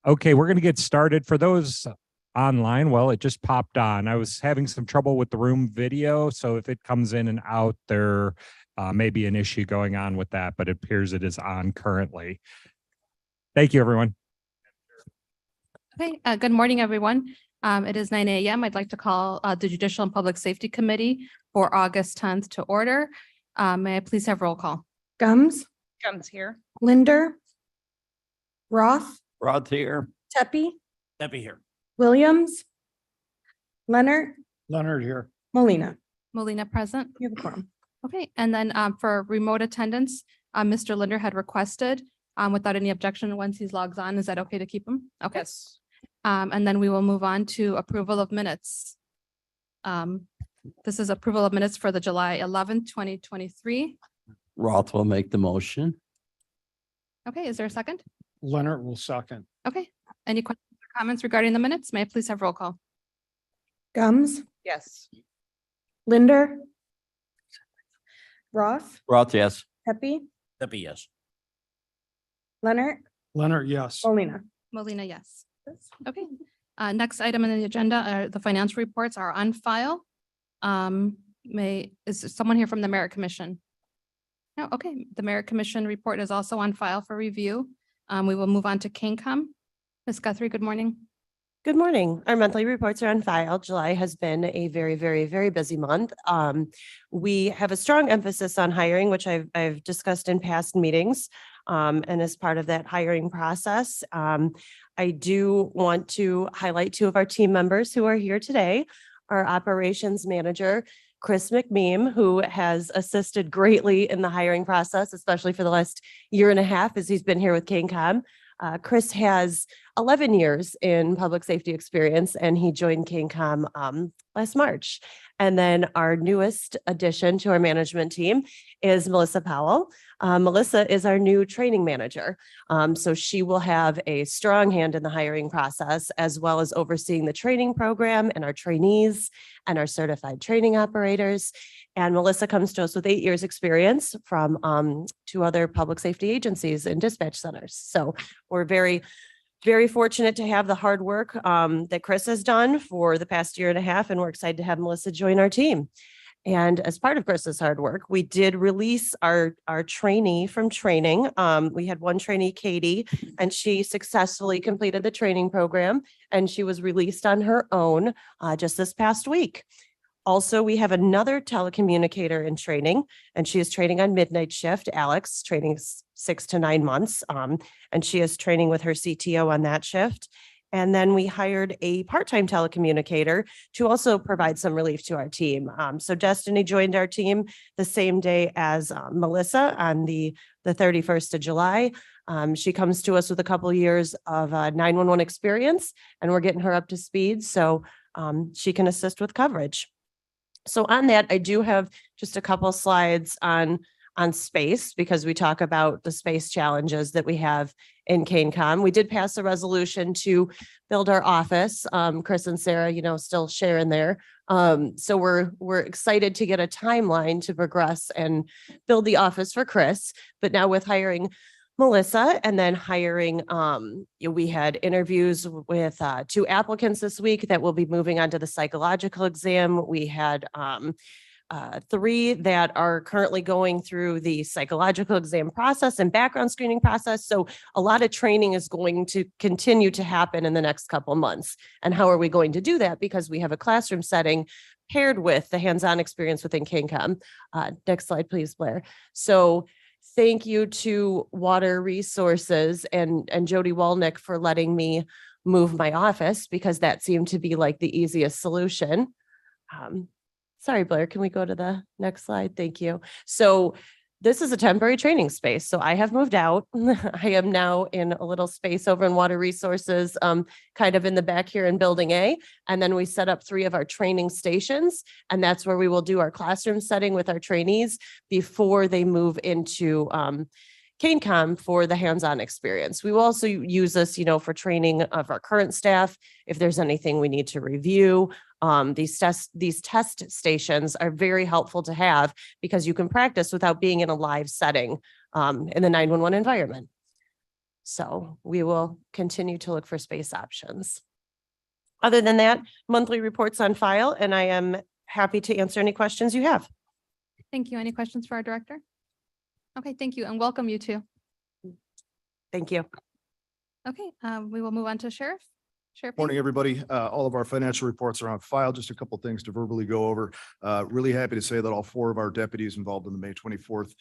Okay, we're going to get started. For those online, well, it just popped on. I was having some trouble with the room video, so if it comes in and out, there may be an issue going on with that, but it appears it is on currently. Thank you, everyone. Okay, good morning, everyone. It is 9 a.m. I'd like to call the Judicial and Public Safety Committee for August 10th to order. May I please have roll call? Gums, Gums here. Linder, Roth, Rod here. Tepe, Tepe here. Williams, Leonard, Leonard here. Molina. Molina present. You have a quorum. Okay, and then for remote attendance, Mr. Linder had requested without any objection, once he logs on, is that okay to keep him? Okay. Yes. And then we will move on to approval of minutes. This is approval of minutes for the July 11th, 2023. Roth will make the motion. Okay, is there a second? Leonard will second. Okay, any questions or comments regarding the minutes? May I please have roll call? Gums, Yes. Linder, Roth, Roth, yes. Tepe, Tepe, yes. Leonard, Leonard, yes. Molina. Molina, yes. Okay, next item on the agenda, the financial reports are on file. Is someone here from the Merit Commission? No, okay, the Merit Commission report is also on file for review. We will move on to KingCom. Ms. Guthrie, good morning. Good morning. Our monthly reports are on file. July has been a very, very, very busy month. We have a strong emphasis on hiring, which I've discussed in past meetings. And as part of that hiring process, I do want to highlight two of our team members who are here today. Our operations manager, Chris McMeem, who has assisted greatly in the hiring process, especially for the last year and a half as he's been here with KingCom. Chris has 11 years in public safety experience, and he joined KingCom last March. And then our newest addition to our management team is Melissa Powell. Melissa is our new training manager. So she will have a strong hand in the hiring process, as well as overseeing the training program and our trainees and our certified training operators. And Melissa comes to us with 8 years experience from 2 other public safety agencies and dispatch centers. So we're very fortunate to have the hard work that Chris has done for the past year and a half, and we're excited to have Melissa join our team. And as part of Chris's hard work, we did release our trainee from training. We had one trainee, Katie, and she successfully completed the training program, and she was released on her own just this past week. Also, we have another telecommunicator in training, and she is training on midnight shift. Alex, training 6 to 9 months, and she is training with her CTO on that shift. And then we hired a part-time telecommunicator to also provide some relief to our team. So Destiny joined our team the same day as Melissa on the 31st of July. She comes to us with a couple of years of 911 experience, and we're getting her up to speed so she can assist with coverage. So on that, I do have just a couple slides on on space because we talk about the space challenges that we have in CaneCom. We did pass a resolution to build our office. Chris and Sarah, still sharing there. So we're excited to get a timeline to progress and build the office for Chris. But now with hiring Melissa and then hiring, we had interviews with 2 applicants this week that will be moving on to the psychological exam. We had 3 that are currently going through the psychological exam process and background screening process. So a lot of training is going to continue to happen in the next couple of months. And how are we going to do that? Because we have a classroom setting paired with the hands-on experience within CaneCom. Next slide, please, Blair. So thank you to Water Resources and Jody Walnick for letting me move my office because that seemed to be like the easiest solution. Sorry, Blair, can we go to the next slide? Thank you. So this is a temporary training space. So I have moved out. I am now in a little space over in Water Resources, kind of in the back here in Building A. And then we set up 3 of our training stations. And that's where we will do our classroom setting with our trainees before they move into CaneCom for the hands-on experience. We will also use this, for training of our current staff. If there's anything we need to review, these test stations are very helpful to have because you can practice without being in a live setting in the 911 environment. So we will continue to look for space options. Other than that, monthly reports on file, and I am happy to answer any questions you have. Thank you. Any questions for our director? Okay, thank you, and welcome you too. Thank you. Okay, we will move on to Sheriff. Sheriff. Morning, everybody. All of our financial reports are on file. Just a couple things to verbally go over. Really happy to say that all 4 of our deputies involved in the May 24th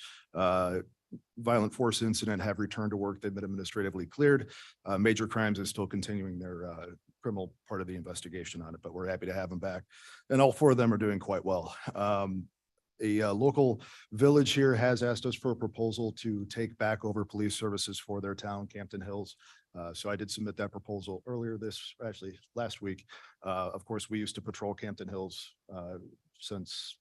violent force incident have returned to work. They've been administratively cleared. Major Crimes is still continuing their criminal part of the investigation on it, but we're happy to have them back. And all 4 of them are doing quite well. A local village here has asked us for a proposal to take back over police services for their town, Campton Hills. So I did submit that proposal earlier last week. Of course, we used to patrol Campton Hills since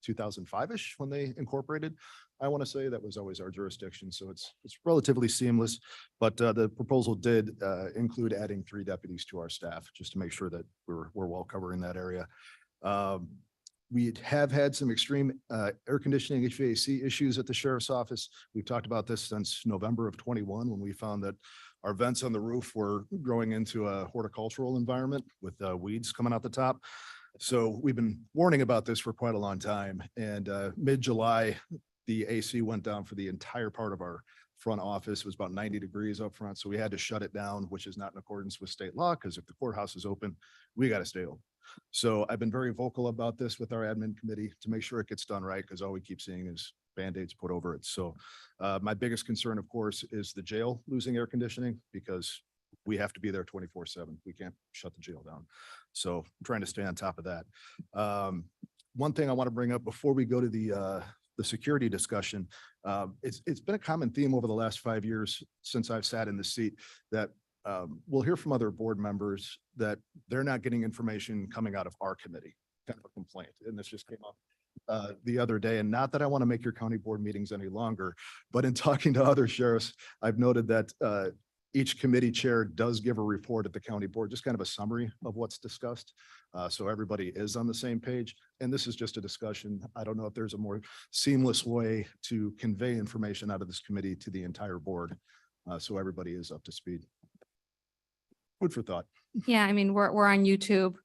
2005-ish when they incorporated. I want to say that was always our jurisdiction. So it's relatively seamless, but the proposal did include adding 3 deputies to our staff just to make sure that we're well covered in that area. We have had some extreme air conditioning HVAC issues at the sheriff's office. We've talked about this since November of 21 when we found that our vents on the roof were growing into a horticultural environment with weeds coming out the top. So we've been warning about this for quite a long time. And mid-July, the AC went down for the entire part of our front office. It was about 90 degrees up front. So we had to shut it down, which is not in accordance with state law, because if the courthouse is open, we got to stay open. So I've been very vocal about this with our admin committee to make sure it gets done right, because all we keep seeing is Band-Aids put over it. So my biggest concern, of course, is the jail losing air conditioning, because we have to be there 24/7. We can't shut the jail down. So I'm trying to stay on top of that. One thing I want to bring up before we go to the security discussion, it's been a common theme over the last 5 years since I've sat in the seat that we'll hear from other board members that they're not getting information coming out of our committee, kind of a complaint. And this just came up the other day. And not that I want to make your county board meetings any longer, but in talking to other sheriffs, I've noted that each committee chair does give a report at the county board, just kind of a summary of what's discussed. So everybody is on the same page. And this is just a discussion. I don't know if there's a more seamless way to convey information out of this committee to the entire board. So everybody is up to speed. Food for thought. Yeah, I mean, we're on YouTube.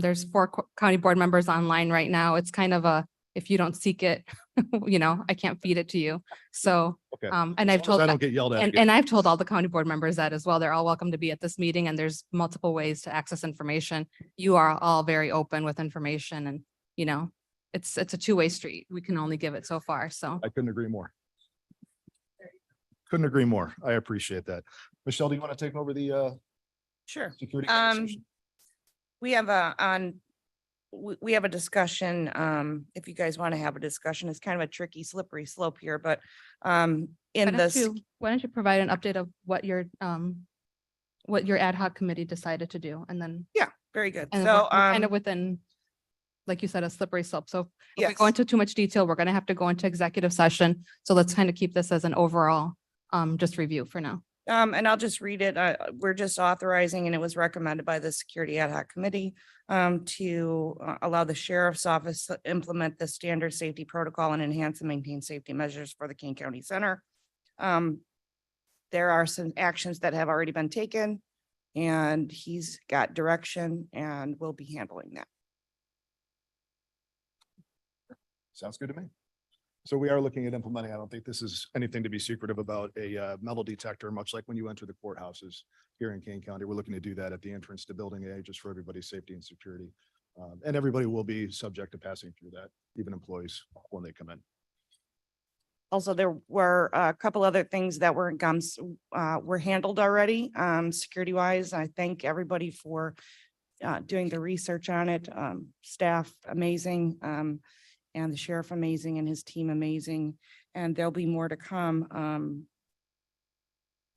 There's 4 county board members online right now. It's kind of if you don't seek it, I can't feed it to you. So, Okay. and I've As long told, as I don't get yelled at. and I've told all the county board members that as well. They're all welcome to be at this meeting, and there's multiple ways to access information. You are all very open with information, and it's a 2-way street. We can only give it so far. So I couldn't agree more. Couldn't agree more. I appreciate that. Michelle, do you want to take over the Sure. security conversation? We have we have a discussion. If you guys want to have a discussion, it's kind of a tricky, slippery slope here, but in this, why don't you provide an update of what your ad hoc committee decided to do, and then yeah, very good. and So we're kind of within like you said, a slippery slope. So if we go Yes. into too much detail, we're going to have to go into executive session. So let's kind of keep this as an overall, just review for now. And I'll just read it. We're just authorizing, and it was recommended by the Security Ad Hoc Committee to allow the sheriff's office to implement the standard safety protocol and enhance and maintain safety measures for the Kane County Center. There are some actions that have already been taken, and he's got direction and will be handling that. Sounds good to me. So we are looking at implementing, I don't think this is anything to be secretive about, a metal detector, much like when you enter the courthouses here in Kane County. We're looking to do that at the entrance to Building A, just for everybody's safety and security. And everybody will be subject to passing through that, even employees when they come in. Also, there were a couple other things that were in gums were handled already, security wise. I thank everybody for doing the research on it. Staff amazing, and the sheriff amazing and his team amazing. And there'll be more to come.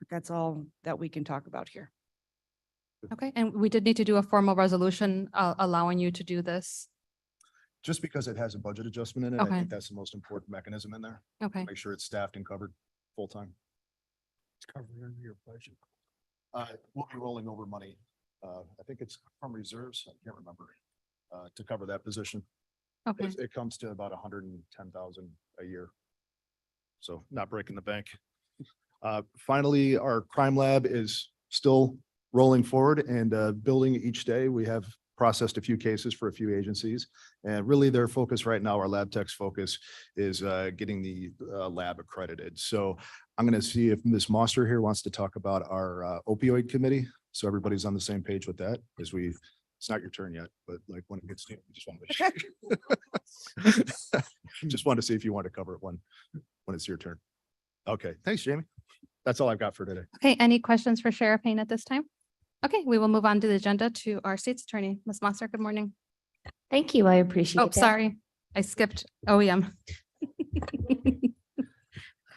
But that's all that we can talk about here. Okay, and we did need to do a formal resolution allowing you to do this. Just because it has a budget adjustment in it, I Okay. think that's the most important mechanism in there. Okay, Make sure it's staffed and covered full-time. It's covered under your budget. We'll be rolling over money. I think it's from reserves. I can't remember, to cover that position. okay. It comes to about 110,000 a year. So not breaking the bank. Finally, our crime lab is still rolling forward and building each day. We have processed a few cases for a few agencies. And really their focus right now, our lab tech's focus is getting the lab accredited. So I'm going to see if Ms. Moster here wants to talk about our opioid committee. So everybody's on the same page with that as it's not your turn yet, but like when it gets to, you, just wanted to see if you want to cover it when it's your turn. Okay, thanks, Jamie. That's all I've got for today. Okay, any questions for Sheriff Payne at this time? Okay, we will move on to the agenda to our state's attorney. Ms. Moster, good morning. Thank you. I appreciate Oh, that. sorry, I skipped OEM.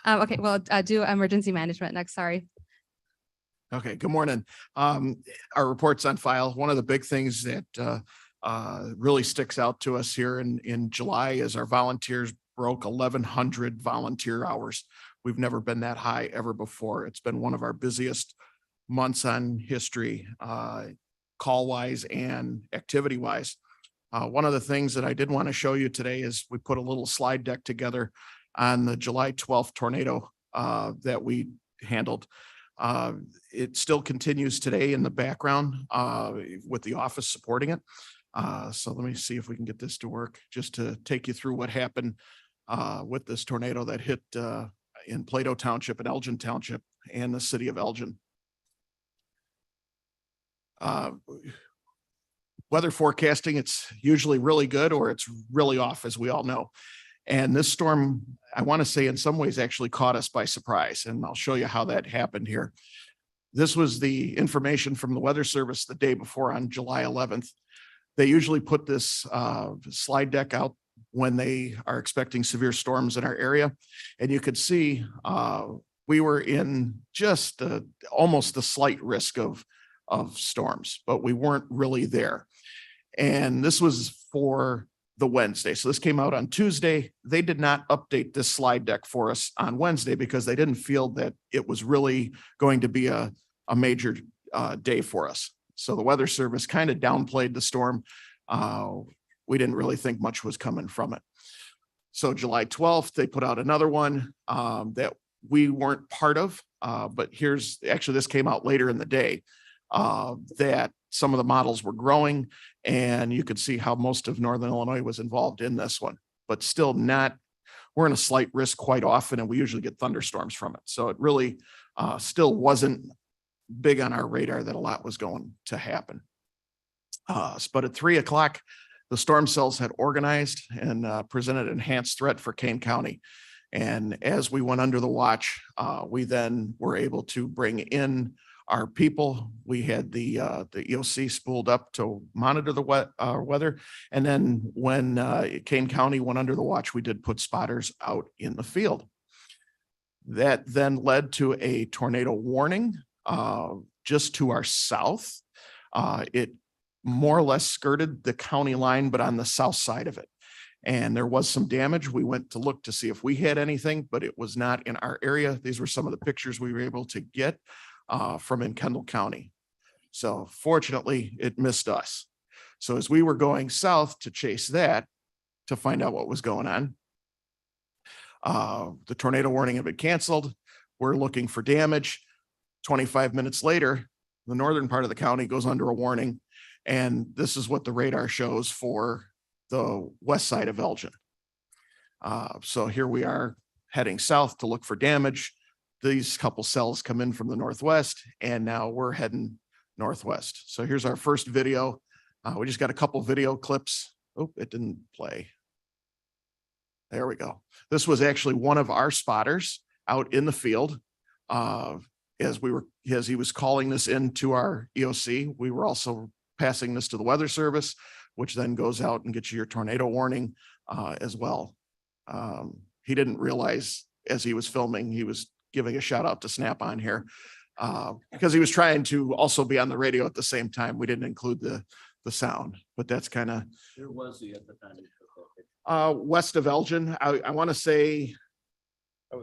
Okay, well, do emergency management next, sorry. Okay, good morning. Our report's on file. One of the big things that really sticks out to us here in July is our volunteers broke 1,100 volunteer hours. We've never been that high ever before. It's been one of our busiest months on history, call wise and activity wise. One of the things that I did want to show you today is we put a little slide deck together on the July 12th tornado that we handled. It still continues today in the background with the office supporting it. So let me see if we can get this to work, just to take you through what happened with this tornado that hit in Plato Township and Elgin Township and the city of Elgin. Weather forecasting, it's usually really good or it's really off, as we all know. And this storm, I want to say in some ways actually caught us by surprise, and I'll show you how that happened here. This was the information from the Weather Service the day before on July 11th. They usually put this slide deck out when they are expecting severe storms in our area. And you could see we were in just almost the slight risk of storms, but we weren't really there. And this was for the Wednesday. So this came out on Tuesday. They did not update this slide deck for us on Wednesday because they didn't feel that it was really going to be a major day for us. So the Weather Service kind of downplayed the storm. We didn't really think much was coming from it. So July 12th, they put out another one that we weren't part of, but this came out later in the day, that some of the models were growing, and you could see how most of Northern Illinois was involved in this one, but still we're in a slight risk quite often, and we usually get thunderstorms from it. So it really still wasn't big on our radar that a lot was going to happen. But at 3 o'clock, the storm cells had organized and presented an enhanced threat for Kane County. And as we went under the watch, we then were able to bring in our people. We had the EOC spooled up to monitor the weather. And then when Kane County went under the watch, we did put spotters out in the field. That then led to a tornado warning just to our south. It more or less skirted the county line, but on the south side of it. And there was some damage. We went to look to see if we had anything, but it was not in our area. These were some of the pictures we were able to get from in Kendall County. So fortunately, it missed us. So as we were going south to chase that, to find out what was going on, the tornado warning had been canceled. We're looking for damage. 25 minutes later, the northern part of the county goes under a warning. And this is what the radar shows for the west side of Elgin. So here we are heading south to look for damage. These couple cells come in from the northwest, and now we're heading northwest. So here's our first video. We just got a couple video clips. Oh, it didn't play. There we go. This was actually one of our spotters out in the field. As he was calling this into our EOC, we were also passing this to the Weather Service, which then goes out and gets you your tornado warning as well. He didn't realize as he was filming, he was giving a shout out to Snap-on here because he was trying to also be on the radio at the same time. We didn't include the sound, but that's kind of. Where was he at the time? He took that picture? West of Elgin. I want to say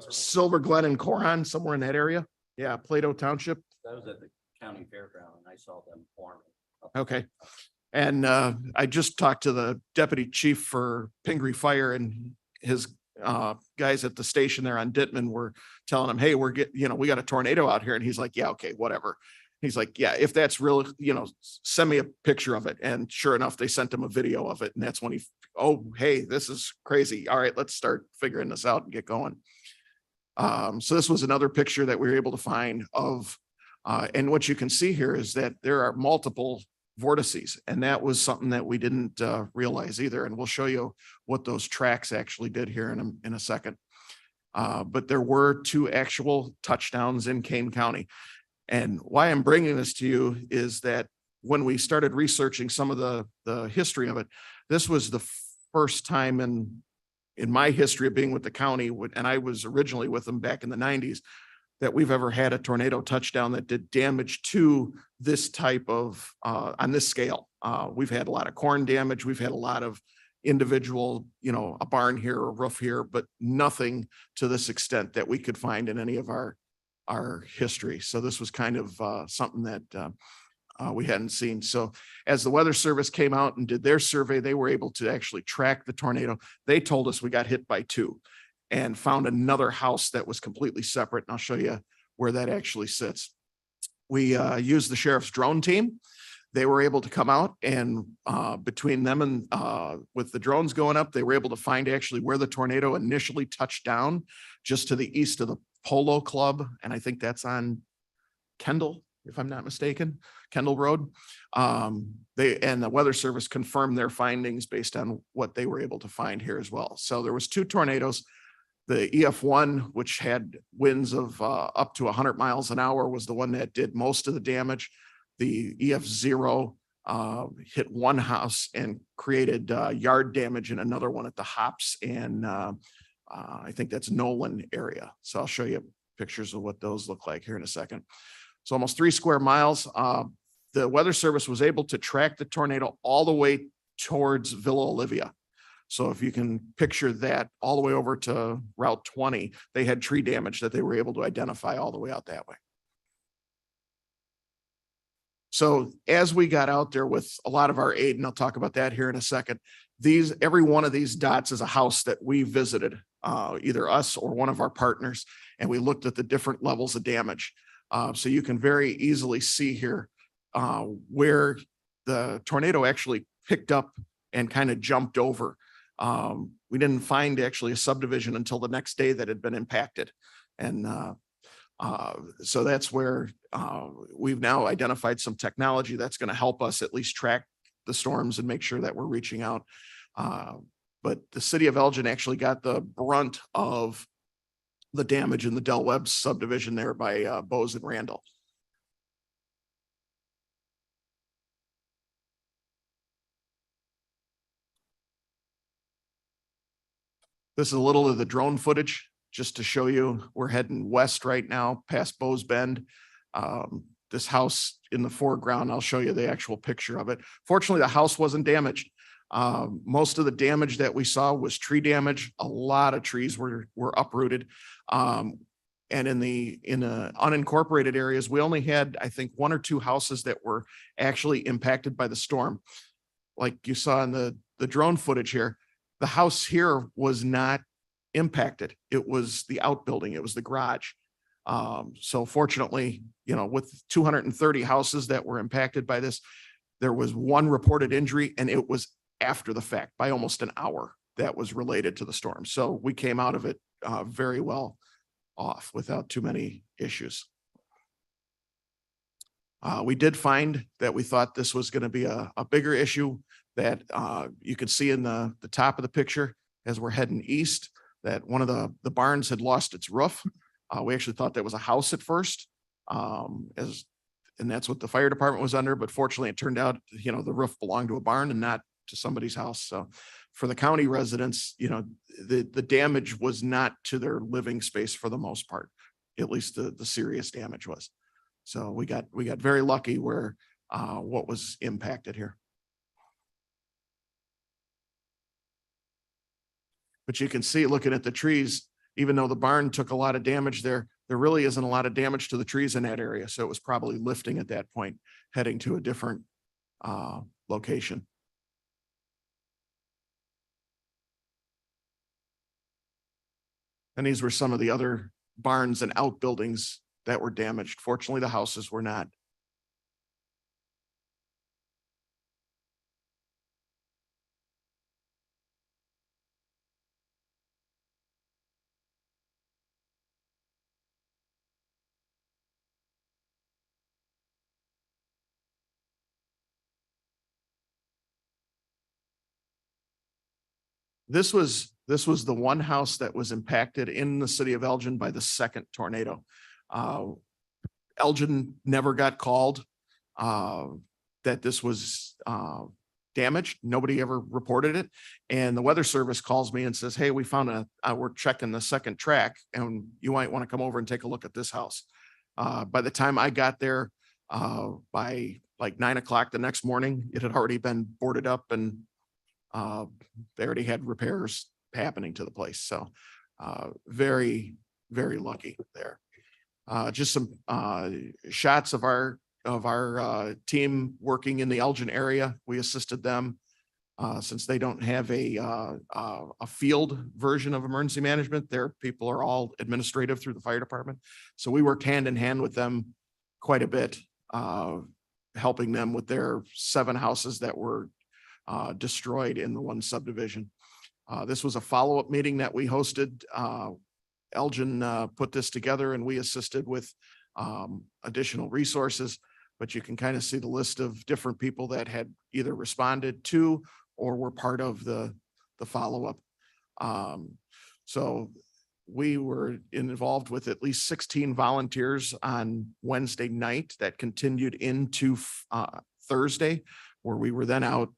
Silver Glen and Coron, somewhere in that area. Yeah, Plato Township. That was at the county fairground and I saw them forming. Okay. And I just talked to the deputy chief for Pingree Fire, and his guys at the station there on Dittman were telling him, hey, we got a tornado out here. And he's like, yeah, okay, whatever. He's like, yeah, if that's real, send me a picture of it. And sure enough, they sent him a video of it. And that's when oh, hey, this is crazy. All right, let's start figuring this out and get going. So this was another picture that we were able to find of, and what you can see here is that there are multiple vortices, and that was something that we didn't realize either. And we'll show you what those tracks actually did here in a second. But there were 2 actual touchdowns in Kane County. And why I'm bringing this to you is that when we started researching some of the history of it, this was the first time in my history of being with the county, and I was originally with them back in the 90s, that we've ever had a tornado touchdown that did damage to this type of, on this scale. We've had a lot of corn damage. We've had a lot of individual, a barn here, a roof here, but nothing to this extent that we could find in any of our history. So this was kind of something that we hadn't seen. So as the Weather Service came out and did their survey, they were able to actually track the tornado. They told us we got hit by 2 and found another house that was completely separate. And I'll show you where that actually sits. We used the sheriff's drone team. They were able to come out, and between them and with the drones going up, they were able to find actually where the tornado initially touched down, just to the east of the Polo Club. And I think that's on Kendall, if I'm not mistaken, Kendall Road. And the Weather Service confirmed their findings based on what they were able to find here as well. So there was 2 tornadoes. The EF1, which had winds of up to 100 miles an hour, was the one that did most of the damage. The EF0 hit one house and created yard damage in another one at the Hops and I think that's Nolan area. So I'll show you pictures of what those look like here in a second. So almost 3 square miles. The Weather Service was able to track the tornado all the way towards Villa Olivia. So if you can picture that all the way over to Route 20, they had tree damage that they were able to identify all the way out that way. So as we got out there with a lot of our aid, and I'll talk about that here in a second, every one of these dots is a house that we visited, either us or one of our partners, and we looked at the different levels of damage. So you can very easily see here where the tornado actually picked up and kind of jumped over. We didn't find actually a subdivision until the next day that had been impacted. And so that's where we've now identified some technology that's going to help us at least track the storms and make sure that we're reaching out. But the city of Elgin actually got the brunt of the damage in the Del Webb subdivision there by Bose and Randall. This is a little of the drone footage just to show you we're heading west right now past Bose Bend. this house in the foreground. I'll show you the actual picture of it. Fortunately, the house wasn't damaged. Most of the damage that we saw was tree damage. A lot of trees were uprooted. And in the unincorporated areas, we only had, I think, 1 or 2 houses that were actually impacted by the storm. Like you saw in the drone footage here, the house here was not impacted. It was the outbuilding. It was the garage. So fortunately, you know, with 230 houses that were impacted by this, there was 1 reported injury, and it was after the fact by almost an hour that was related to the storm. So we came out of it very well off without too many issues. We did find that we thought this was going to be a bigger issue that you could see in the top of the picture as we're heading east, that one of the barns had lost its roof. We actually thought that was a house at first, and that's what the fire department was under. But fortunately, it turned out, you know, the roof belonged to a barn and not to somebody's house. So for the county residents, you know, the damage was not to their living space for the most part. At least the serious damage was. So we got very lucky where what was impacted here. But you can see, looking at the trees, even though the barn took a lot of damage there really isn't a lot of damage to the trees in that area. So it was probably lifting at that point, heading to a different location. And these were some of the other barns and outbuildings that were damaged. Fortunately, the houses were not. This was the one house that was impacted in the city of Elgin by the second tornado. Elgin never got called that this was damaged. Nobody ever reported it. And the weather service calls me and says, hey, we found we're checking the second track and you might want to come over and take a look at this house. By the time I got there, by like 9 o'clock the next morning, it had already been boarded up and they already had repairs happening to the place. So very, very lucky there. Just some shots of our team working in the Elgin area. We assisted them since they don't have a field version of emergency management. Their people are all administrative through the fire department. So we worked hand in hand with them quite a bit, helping them with their 7 houses that were destroyed in the one subdivision. This was a follow-up meeting that we hosted. Elgin put this together and we assisted with additional resources, but you can kind of see the list of different people that had either responded to or were part of the follow-up. So we were involved with at least 16 volunteers on Wednesday night that continued into Thursday, where we were then out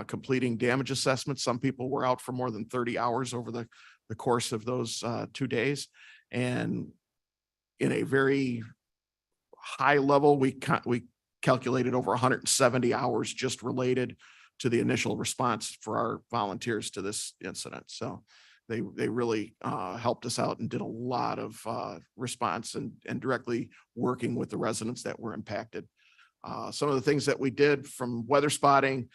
completing damage assessments. Some people were out for more than 30 hours over the course of those 2 days. And in a very high level, we calculated over 170 hours just related to the initial response for our volunteers to this incident. So they really helped us out and did a lot of response and directly working with the residents that were impacted. Some of the things that we did from weather spotting,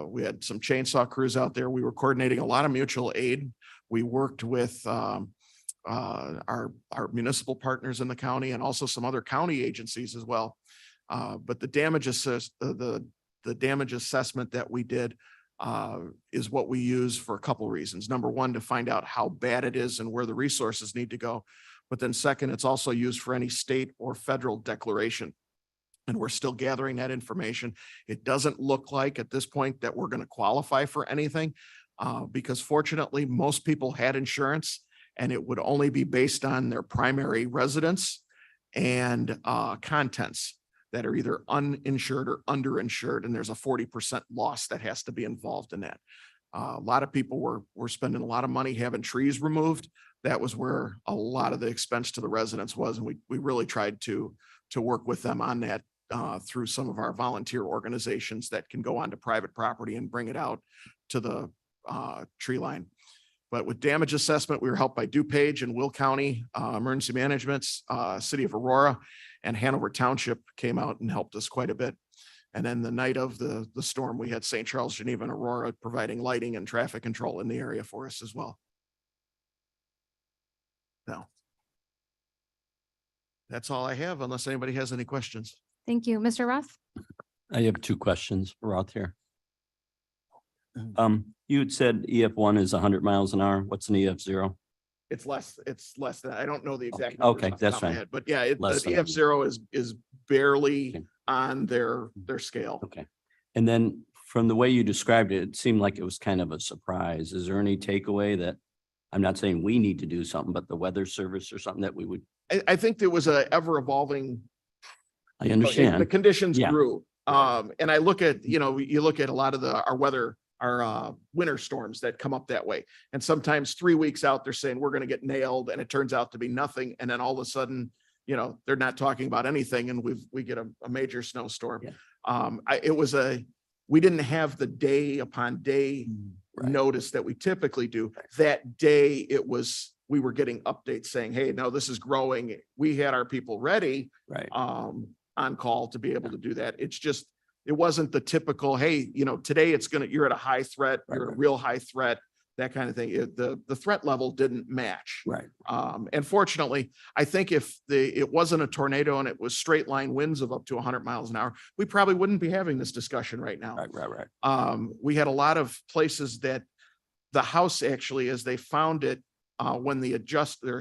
we had some chainsaw crews out there. We were coordinating a lot of mutual aid. We worked with our municipal partners in the county and also some other county agencies as well. But the damage the damage assessment that we did is what we use for a couple reasons. Number one, to find out how bad it is and where the resources need to go. But then second, it's also used for any state or federal declaration. And we're still gathering that information. It doesn't look like at this point that we're going to qualify for anything because fortunately, most people had insurance and it would only be based on their primary residence and contents that are either uninsured or underinsured. And there's a 40% loss that has to be involved in that. A lot of people were spending a lot of money having trees removed. That was where a lot of the expense to the residents was. And we really tried to to work with them on that through some of our volunteer organizations that can go onto private property and bring it out to the tree line. But with damage assessment, we were helped by DuPage and Will County Emergency Management's City of Aurora, and Hanover Township came out and helped us quite a bit. And then the night of the storm, we had St. Charles, Geneva, and Aurora providing lighting and traffic control in the area for us as well. Now, that's all I have, unless anybody has any questions. Thank you. Mr. Roth? I have two questions for out here. You had said EF1 is 100 miles an hour. What's an EF0? It's less than, I don't know the exact. numbers Okay, off the that's top of my fine. head, but yeah, Less the than- EF0 is barely Okay. on their scale. Okay. And then from the way you described it, it seemed like it was kind of a surprise. Is there any takeaway that, I'm not saying we need to do something, but the weather service or something that we would, I think there was a ever evolving. I The understand. conditions Yeah. grew. And I look at, you look at a lot of our weather, our winter storms that come up that way. And sometimes 3 weeks out, they're saying we're going to get nailed, and it turns out to be nothing. And then all of a sudden, they're not talking about anything, and we get a major snowstorm. Yeah. We didn't have the day upon day Right. notice that we typically do. That day we were getting updates saying, hey, no, this is growing. We had our people ready Right. on call to be able to do that. It's just, it wasn't the typical, hey, today you're at a high threat, Right, you're a right. real high threat, that kind of thing. The threat level didn't match. Right. And fortunately, I think if it wasn't a tornado and it was straight line winds of up to 100 miles an hour, we probably wouldn't be having this discussion right now. Right. We had a lot of places that the house actually, as they found it, when their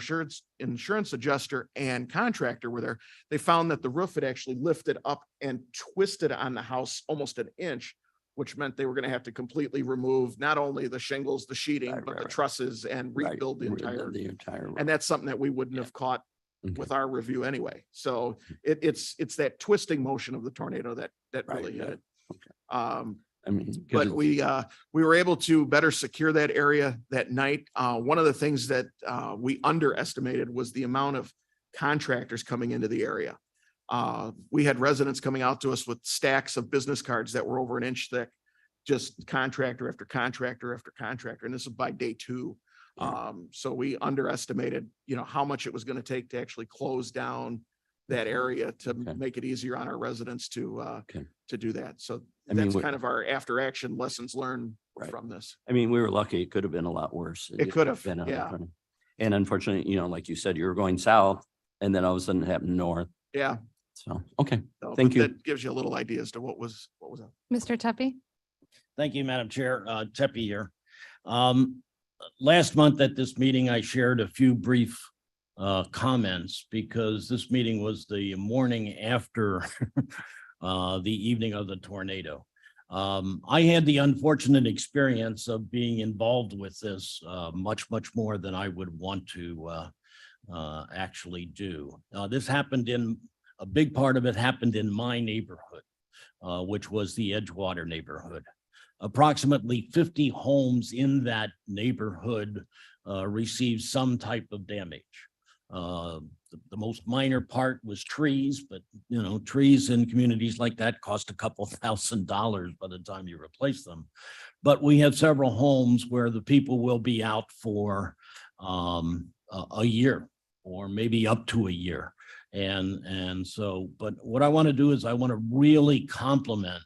insurance adjuster and contractor were there, they found that the roof had actually lifted up and twisted on the house almost an inch, which meant they were going to have to completely remove not only the shingles, the sheeting, Right, but right, the right. trusses and Right. rebuild the entire. The entire. And that's something that we wouldn't have caught Okay. with our review anyway. So it's that twisting motion of the tornado that Right, really hit right. it. Okay. I mean, 'cause But it's- we were able to better secure that area that night. One of the things that we underestimated was the amount of contractors coming into the area. We had residents coming out to us with stacks of business cards that were over an inch thick, just contractor after contractor after contractor. And this is by day 2. So we underestimated, how much it was going to take to actually close down that area to Okay. make it easier on our residents to Okay. do that. So I mean, that's we- kind of our after action lessons learned Right. from this. I mean, we were lucky. It could have been a lot worse. It could have, been a- yeah. And unfortunately, like you said, you were going south and then all of a sudden it happened north. Yeah. So, okay. So, Thank but you. That gives you a little idea as to what was up. Mr. Tuppy? Thank you, Madam Chair. Tepe here. Last month at this meeting, I shared a few brief comments because this meeting was the morning after the evening of the tornado. I had the unfortunate experience of being involved with this much more than I would want to actually do. This happened a big part of it happened in my neighborhood, which was the Edgewater neighborhood. Approximately 50 homes in that neighborhood received some type of damage. The most minor part was trees, but trees in communities like that cost a couple $1,000s by the time you replace them. But we have several homes where the people will be out for a year or maybe up to a year. And so, but what I want to do is I want to really compliment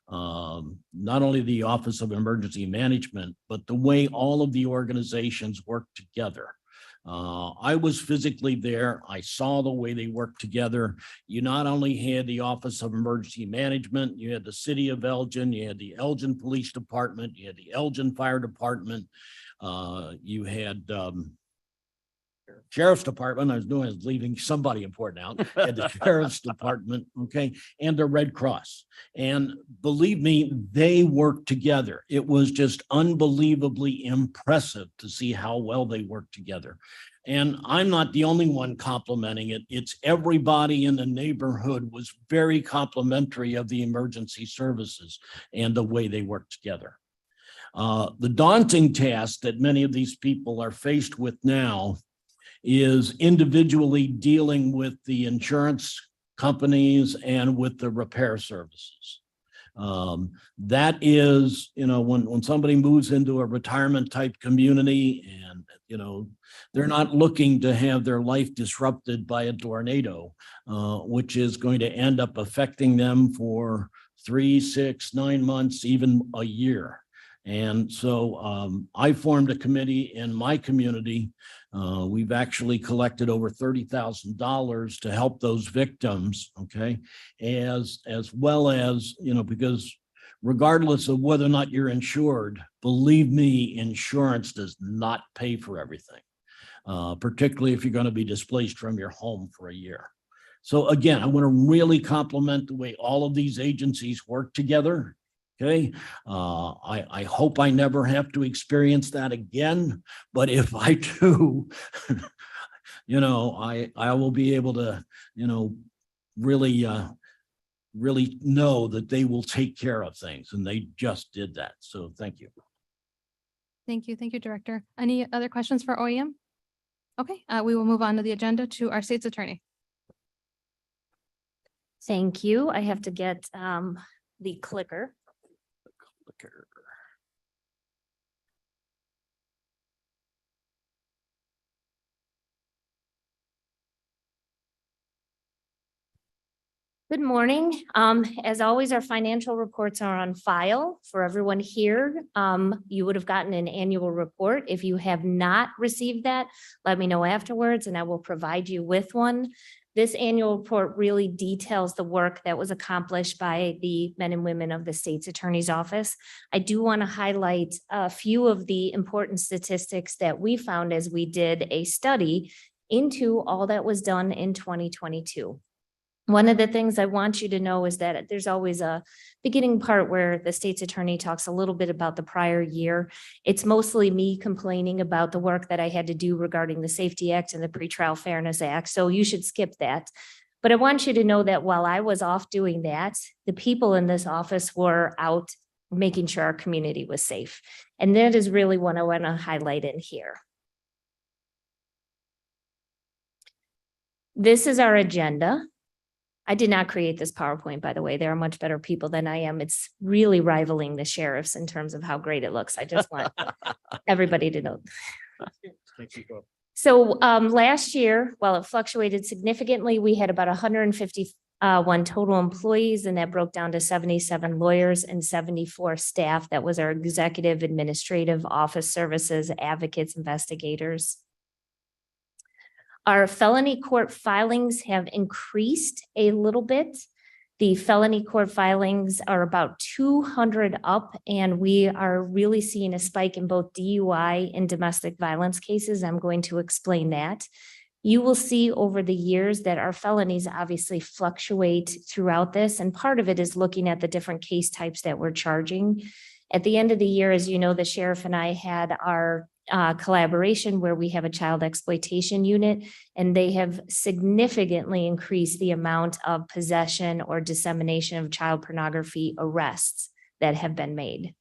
not only the Office of Emergency Management, but the way all of the organizations work together. I was physically there. I saw the way they work together. You not only had the Office of Emergency Management, you had the City of Elgin, you had the Elgin Police Department, you had the Elgin Fire Department, you had Sheriff's Department. I was leaving somebody important out. And the Sheriff's Department, okay, and the Red Cross. And believe me, they work together. It was just unbelievably impressive to see how well they work together. And I'm not the only one complimenting it. It's everybody in the neighborhood was very complimentary of the emergency services and the way they work together. The daunting task that many of these people are faced with now is individually dealing with the insurance companies and with the repair services. That is, when somebody moves into a retirement type community and, they're not looking to have their life disrupted by a tornado, which is going to end up affecting them for 3, 6, 9 months, even a year. And so I formed a committee in my community. We've actually collected over $30,000 to help those victims, okay? As well as, because regardless of whether or not you're insured, believe me, insurance does not pay for everything, particularly if you're going to be displaced from your home for a year. So again, I want to really compliment the way all of these agencies work together. Okay. I hope I never have to experience that again, but if I do, I will be able to, really know that they will take care of things, and they just did that. So thank you. Thank you. Thank you, Director. Any other questions for OEM? Okay, we will move on to the agenda to our state's attorney. Thank you. I have to get the clicker. Good morning. As always, our financial reports are on file for everyone here. You would have gotten an annual report. If you have not received that, let me know afterwards and I will provide you with one. This annual report really details the work that was accomplished by the men and women of the state's attorney's office. I do want to highlight a few of the important statistics that we found as we did a study into all that was done in 2022. One of the things I want you to know is that there's always a beginning part where the state's attorney talks a little bit about the prior year. It's mostly me complaining about the work that I had to do regarding the Safety Act and the Pretrial Fairness Act. So you should skip that. But I want you to know that while I was off doing that, the people in this office were out making sure our community was safe. And that is really what I want to highlight in here. This is our agenda. I did not create this PowerPoint, by the way. There are much better people than I am. It's really rivaling the sheriff's in terms of how great it looks. I just want everybody to know. So last year, while it fluctuated significantly, we had about 151 total employees, and that broke down to 77 lawyers and 74 staff. That was our executive, administrative, office services, advocates, investigators. Our felony court filings have increased a little bit. The felony court filings are about 200 up, and we are really seeing a spike in both DUI and domestic violence cases. I'm going to explain that. You will see over the years that our felonies obviously fluctuate throughout this, and part of it is looking at the different case types that we're charging. At the end of the year, as you know, the sheriff and I had our collaboration where we have a child exploitation unit, and they have significantly increased the amount of possession or dissemination of child pornography arrests that have been made.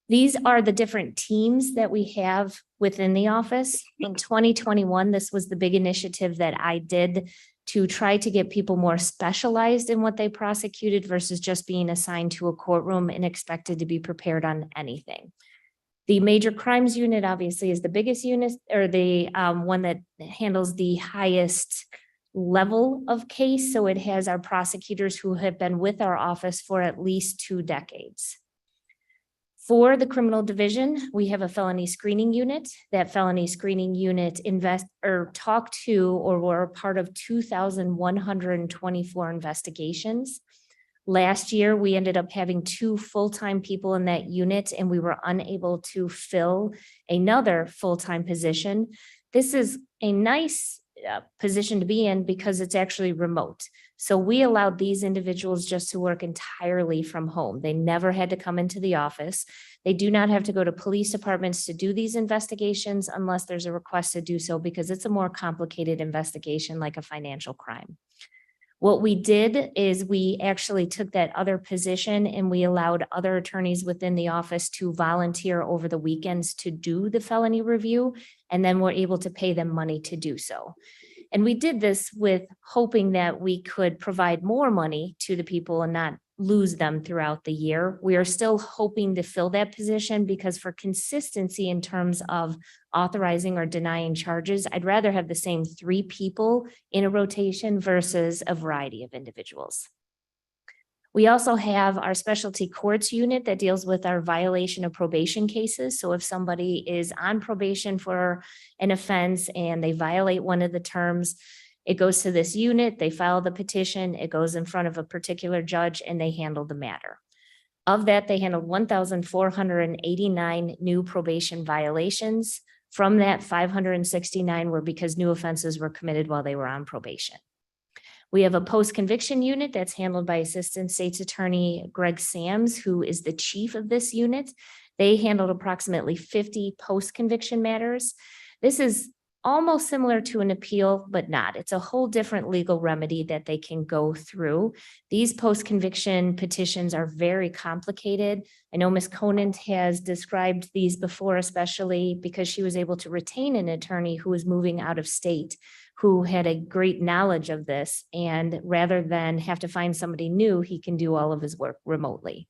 These are the different teams that we have within the office. In 2021, this was the big initiative that I did to try to get people more specialized in what they prosecuted versus just being assigned to a courtroom and expected to be prepared on anything. The major crimes unit obviously is the biggest unit, or the one that handles the highest level of case. So it has our prosecutors who have been with our office for at least 2 decades. For the criminal division, we have a felony screening unit. That felony screening unit talked to or were part of 2,124 investigations. Last year, we ended up having 2 full-time people in that unit, and we were unable to fill another full-time position. This is a nice position to be in because it's actually remote. So we allowed these individuals just to work entirely from home. They never had to come into the office. They do not have to go to police departments to do these investigations unless there's a request to do so, because it's a more complicated investigation like a financial crime. What we did is we actually took that other position and we allowed other attorneys within the office to volunteer over the weekends to do the felony review, and then we're able to pay them money to do so. And we did this with hoping that we could provide more money to the people and not lose them throughout the year. We are still hoping to fill that position because for consistency in terms of authorizing or denying charges, I'd rather have the same 3 people in a rotation versus a variety of individuals. We also have our specialty courts unit that deals with our violation of probation cases. So if somebody is on probation for an offense and they violate one of the terms, it goes to this unit, they file the petition, it goes in front of a particular judge and they handle the matter. Of that, they handled 1,489 new probation violations. From that, 569 were because new offenses were committed while they were on probation. We have a post-conviction unit that's handled by Assistant State's Attorney Greg Sams, who is the chief of this unit. They handled approximately 50 post-conviction matters. This is almost similar to an appeal, but not. It's a whole different legal remedy that they can go through. These post-conviction petitions are very complicated. I know Ms. Conant has described these before, especially because she was able to retain an attorney who was moving out of state, who had a great knowledge of this. And rather than have to find somebody new, he can do all of his work remotely.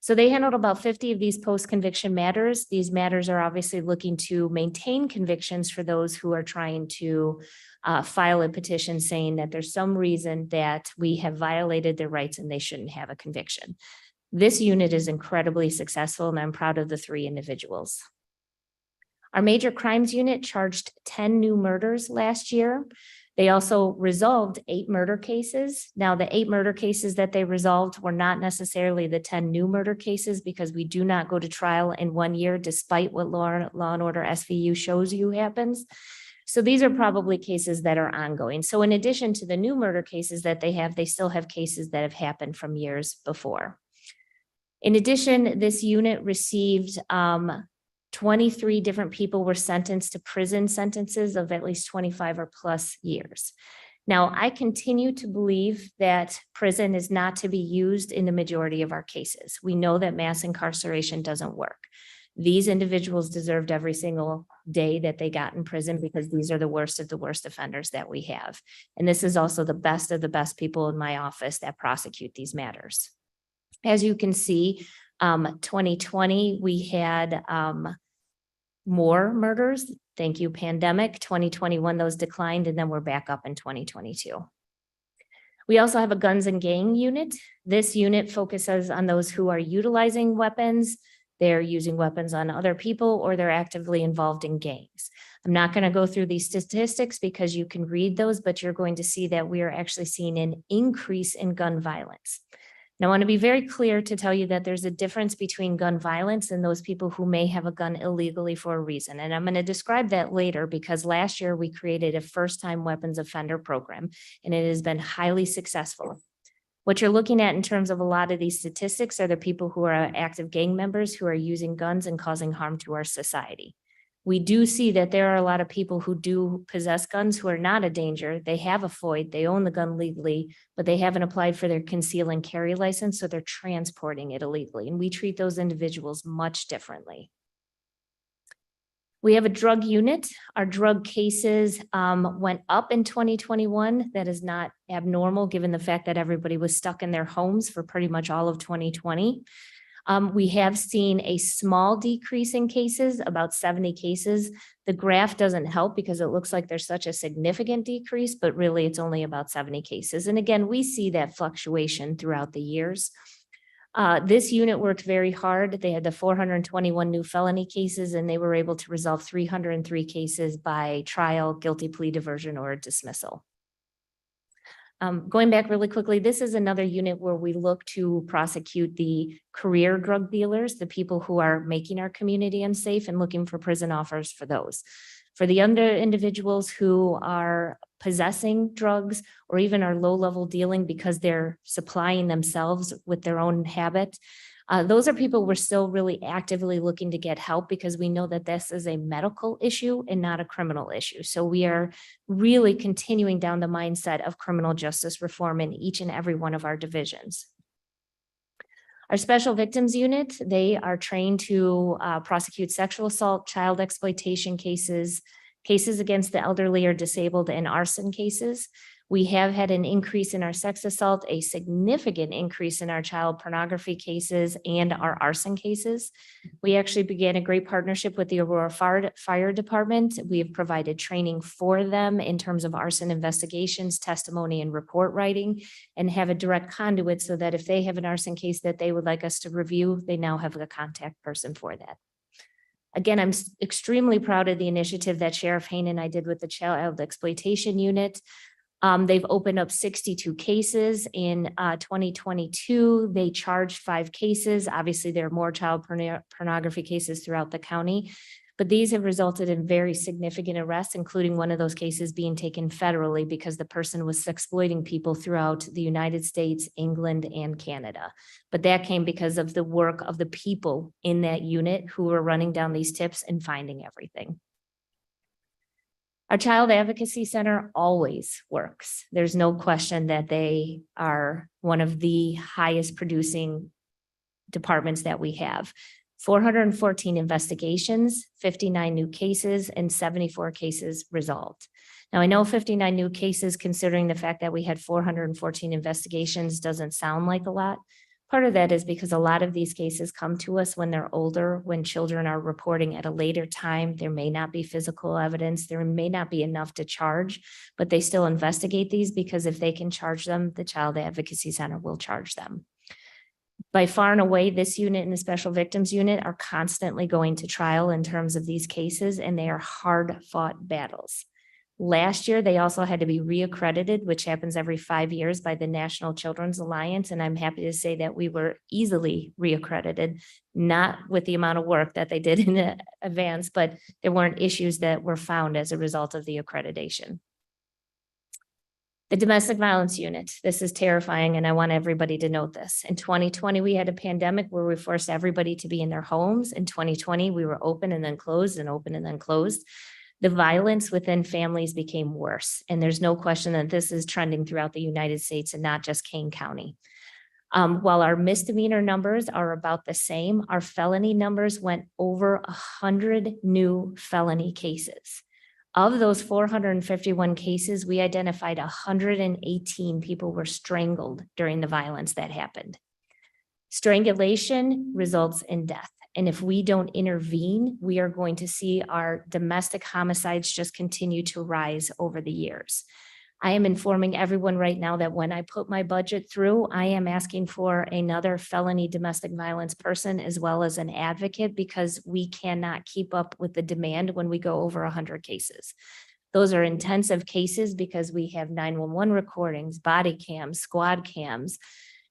So they handled about 50 of these post-conviction matters. These matters are obviously looking to maintain convictions for those who are trying to file a petition saying that there's some reason that we have violated their rights and they shouldn't have a conviction. This unit is incredibly successful and I'm proud of the 3 individuals. Our major crimes unit charged 10 new murders last year. They also resolved 8 murder cases. Now, the 8 murder cases that they resolved were not necessarily the 10 new murder cases because we do not go to trial in 1 year, despite what Law and Order SVU shows you happens. So these are probably cases that are ongoing. So in addition to the new murder cases that they still have cases that have happened from years before. In addition, this unit received 23 different people were sentenced to prison sentences of at least 25 or plus years. Now, I continue to believe that prison is not to be used in the majority of our cases. We know that mass incarceration doesn't work. These individuals deserved every single day that they got in prison because these are the worst of the worst offenders that we have. And this is also the best of the best people in my office that prosecute these matters. As you can see, 2020, we had more murders. Thank you, pandemic. 2021, those declined, and then we're back up in 2022. We also have a guns and gang unit. This unit focuses on those who are utilizing weapons, they're using weapons on other people, or they're actively involved in gangs. I'm not going to go through these statistics because you can read those, but you're going to see that we are actually seeing an increase in gun violence. Now, I want to be very clear to tell you that there's a difference between gun violence and those people who may have a gun illegally for a reason. And I'm going to describe that later because last year we created a first-time weapons offender program, and it has been highly successful. What you're looking at in terms of a lot of these statistics are the people who are active gang members who are using guns and causing harm to our society. We do see that there are a lot of people who do possess guns who are not a danger. They have a FOID, they own the gun legally, but they haven't applied for their conceal and carry license, so they're transporting it illegally. And we treat those individuals much differently. We have a drug unit. Our drug cases went up in 2021. That is not abnormal given the fact that everybody was stuck in their homes for pretty much all of 2020. We have seen a small decrease in cases, about 70 cases. The graph doesn't help because it looks like there's such a significant decrease, but really it's only about 70 cases. And again, we see that fluctuation throughout the years. This unit worked very hard. They had the 421 new felony cases, and they were able to resolve 303 cases by trial, guilty plea diversion, or dismissal. Going back really quickly, this is another unit where we look to prosecute the career drug dealers, the people who are making our community unsafe, and looking for prison offers for those. For the other individuals who are possessing drugs or even are low-level dealing because they're supplying themselves with their own habit, those are people we're still really actively looking to get help because we know that this is a medical issue and not a criminal issue. So we are really continuing down the mindset of criminal justice reform in each and every one of our divisions. Our special victims unit, they are trained to prosecute sexual assault, child exploitation cases, cases against the elderly or disabled, and arson cases. We have had an increase in our sex assault, a significant increase in our child pornography cases and our arson cases. We actually began a great partnership with the Aurora Fire Department. We have provided training for them in terms of arson investigations, testimony, and report writing, and have a direct conduit so that if they have an arson case that they would like us to review, they now have a contact person for that. Again, I'm extremely proud of the initiative that Sheriff Hayne and I did with the Child Exploitation Unit. They've opened up 62 cases in 2022. They charged 5 cases. Obviously, there are more child pornography cases throughout the county, but these have resulted in very significant arrests, including one of those cases being taken federally because the person was exploiting people throughout the United States, England, and Canada. But that came because of the work of the people in that unit who were running down these tips and finding everything. Our Child Advocacy Center always works. There's no question that they are one of the highest producing departments that we have. 414 investigations, 59 new cases, and 74 cases resolved. Now, I know 59 new cases, considering the fact that we had 414 investigations, doesn't sound like a lot. Part of that is because a lot of these cases come to us when they're older, when children are reporting at a later time. There may not be physical evidence. There may not be enough to charge, but they still investigate these because if they can charge them, the Child Advocacy Center will charge them. By far and away, this unit and the Special Victims Unit are constantly going to trial in terms of these cases, and they are hard-fought battles. Last year, they also had to be reaccredited, which happens every 5 years by the National Children's Alliance. And I'm happy to say that we were easily reaccredited, not with the amount of work that they did in advance, but there weren't issues that were found as a result of the accreditation. The Domestic Violence Unit, this is terrifying, and I want everybody to note this. In 2020, we had a pandemic where we forced everybody to be in their homes. In 2020, we were open and then closed and open and then closed. The violence within families became worse. And there's no question that this is trending throughout the United States and not just Kane County. While our misdemeanor numbers are about the same, our felony numbers went over 100 new felony cases. Of those 451 cases, we identified 118 people were strangled during the violence that happened. Strangulation results in death. And if we don't intervene, we are going to see our domestic homicides just continue to rise over the years. I am informing everyone right now that when I put my budget through, I am asking for another felony domestic violence person as well as an advocate because we cannot keep up with the demand when we go over 100 cases. Those are intensive cases because we have 911 recordings, body cams, squad cams,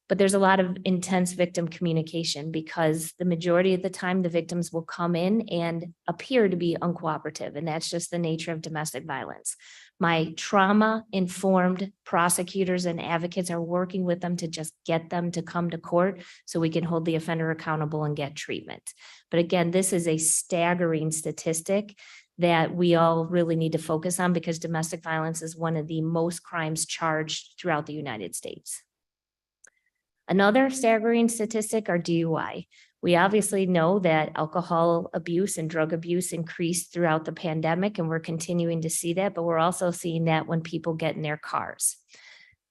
but there's a lot of intense victim communication because the majority of the time the victims will come in and appear to be uncooperative, and that's just the nature of domestic violence. My trauma-informed prosecutors and advocates are working with them to just get them to come to court so we can hold the offender accountable and get treatment. But again, this is a staggering statistic that we all really need to focus on because domestic violence is one of the most crimes charged throughout the United States. Another staggering statistic are DUI. We obviously know that alcohol abuse and drug abuse increased throughout the pandemic, and we're continuing to see that, but we're also seeing that when people get in their cars.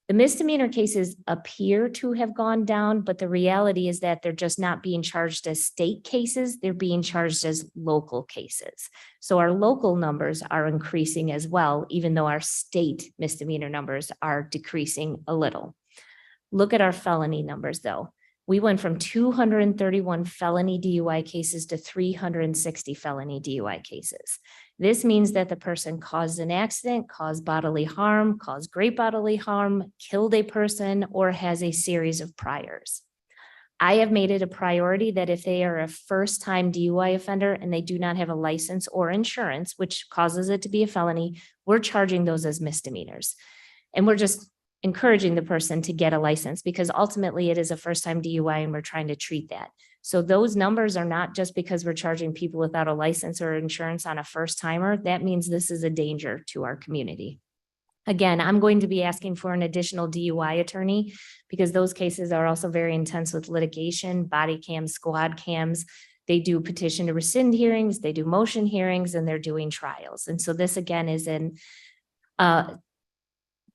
The misdemeanor cases appear to have gone down, but the reality is that they're just not being charged as state cases, they're being charged as local cases. So our local numbers are increasing as well, even though our state misdemeanor numbers are decreasing a little. Look at our felony numbers though. We went from 231 felony DUI cases to 360 felony DUI cases. This means that the person caused an accident, caused bodily harm, caused great bodily harm, killed a person, or has a series of priors. I have made it a priority that if they are a first-time DUI offender and they do not have a license or insurance, which causes it to be a felony, we're charging those as misdemeanors. And we're just encouraging the person to get a license because ultimately it is a first-time DUI and we're trying to treat that. So those numbers are not just because we're charging people without a license or insurance on a first-timer. That means this is a danger to our community. Again, I'm going to be asking for an additional DUI attorney because those cases are also very intense with litigation, body cams, squad cams. They do petition to rescind hearings, they do motion hearings, and they're doing trials. And so this again is an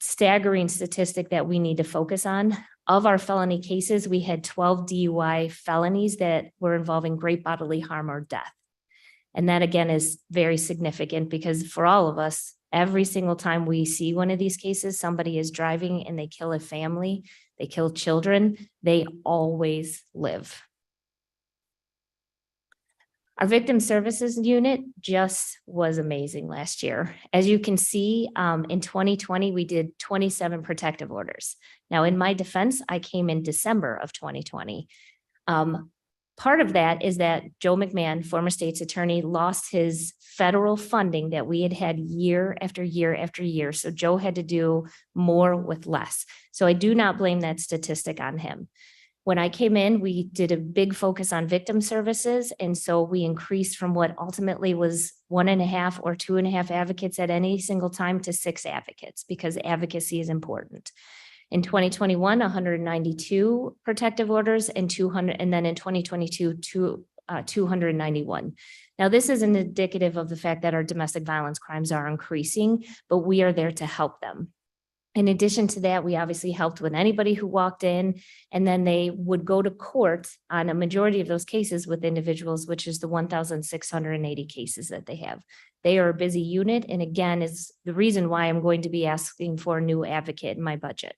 staggering statistic that we need to focus on. Of our felony cases, we had 12 DUI felonies that were involving great bodily harm or death. And that again is very significant because for all of us, every single time we see one of these cases, somebody is driving and they kill a family, they kill children, they always live. Our victim services unit just was amazing last year. As you can see, in 2020, we did 27 protective orders. Now, in my defense, I came in December of 2020. Part of that is that Joe McMahon, former state's attorney, lost his federal funding that we had had year after year after year. So Joe had to do more with less. So I do not blame that statistic on him. When I came in, we did a big focus on victim services. And so we increased from what ultimately was 1.5 or 2.5 advocates at any single time to 6 advocates because advocacy is important. In 2021, 192 protective orders and 200, and then in 2022, 291. Now, this isn't indicative of the fact that our domestic violence crimes are increasing, but we are there to help them. In addition to that, we obviously helped with anybody who walked in, and then they would go to court on a majority of those cases with individuals, which is the 1,680 cases that they have. They are a busy unit, and again, is the reason why I'm going to be asking for a new advocate in my budget.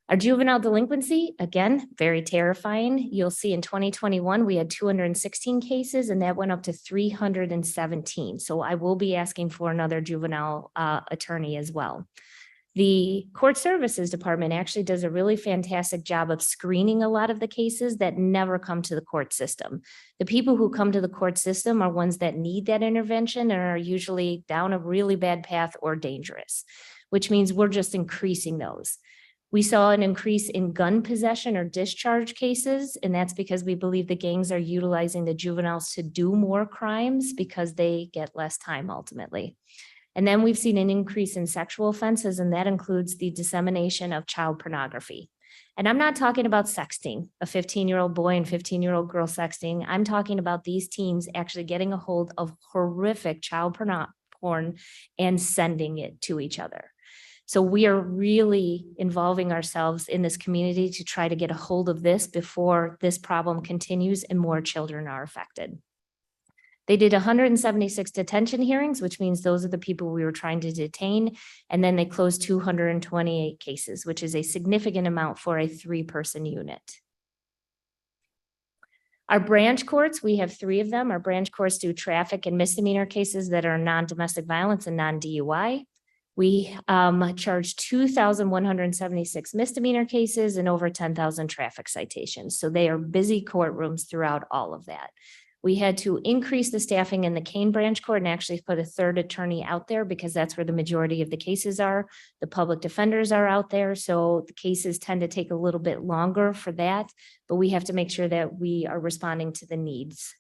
Our juvenile delinquency, again, very terrifying. You'll see in 2021, we had 216 cases and that went up to 317. So I will be asking for another juvenile attorney as well. The court services department actually does a really fantastic job of screening a lot of the cases that never come to the court system. The people who come to the court system are ones that need that intervention and are usually down a really bad path or dangerous, which means we're just increasing those. We saw an increase in gun possession or discharge cases, and that's because we believe the gangs are utilizing the juveniles to do more crimes because they get less time ultimately. And then we've seen an increase in sexual offenses, and that includes the dissemination of child pornography. And I'm not talking about sexting, a 15-year-old boy and 15-year-old girl sexting. I'm talking about these teens actually getting a hold of horrific child porn and sending it to each other. So we are really involving ourselves in this community to try to get a hold of this before this problem continues and more children are affected. They did 176 detention hearings, which means those are the people we were trying to detain. And then they closed 228 cases, which is a significant amount for a 3-person unit. Our branch courts, we have 3 of them. Our branch courts do traffic and misdemeanor cases that are non-domestic violence and non-DUI. We charged 2,176 misdemeanor cases and over 10,000 traffic citations. So they are busy courtrooms throughout all of that. We had to increase the staffing in the Kane branch court and actually put a 3rd attorney out there because that's where the majority of the cases are. The public defenders are out there. So the cases tend to take a little bit longer for that, but we have to make sure that we are responding to the needs.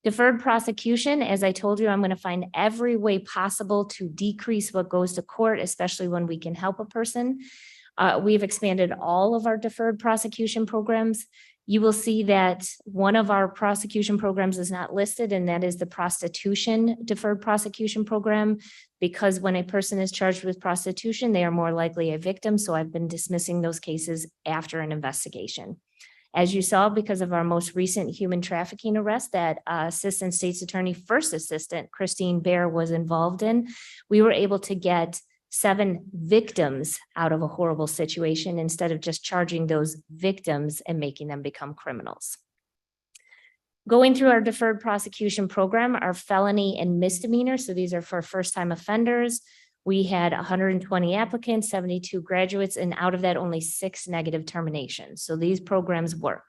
Deferred prosecution, as I told you, I'm going to find every way possible to decrease what goes to court, especially when we can help a person. We've expanded all of our deferred prosecution programs. You will see that one of our prosecution programs is not listed, and that is the prostitution deferred prosecution program, because when a person is charged with prostitution, they are more likely a victim. So I've been dismissing those cases after an investigation. As you saw, because of our most recent human trafficking arrest that Assistant State's Attorney, First Assistant Christine Baer was involved in, we were able to get 7 victims out of a horrible situation instead of just charging those victims and making them become criminals. Going through our deferred prosecution program, our felony and misdemeanor, so these are for first-time offenders. We had 120 applicants, 72 graduates, and out of that, only 6 negative terminations. So these programs work.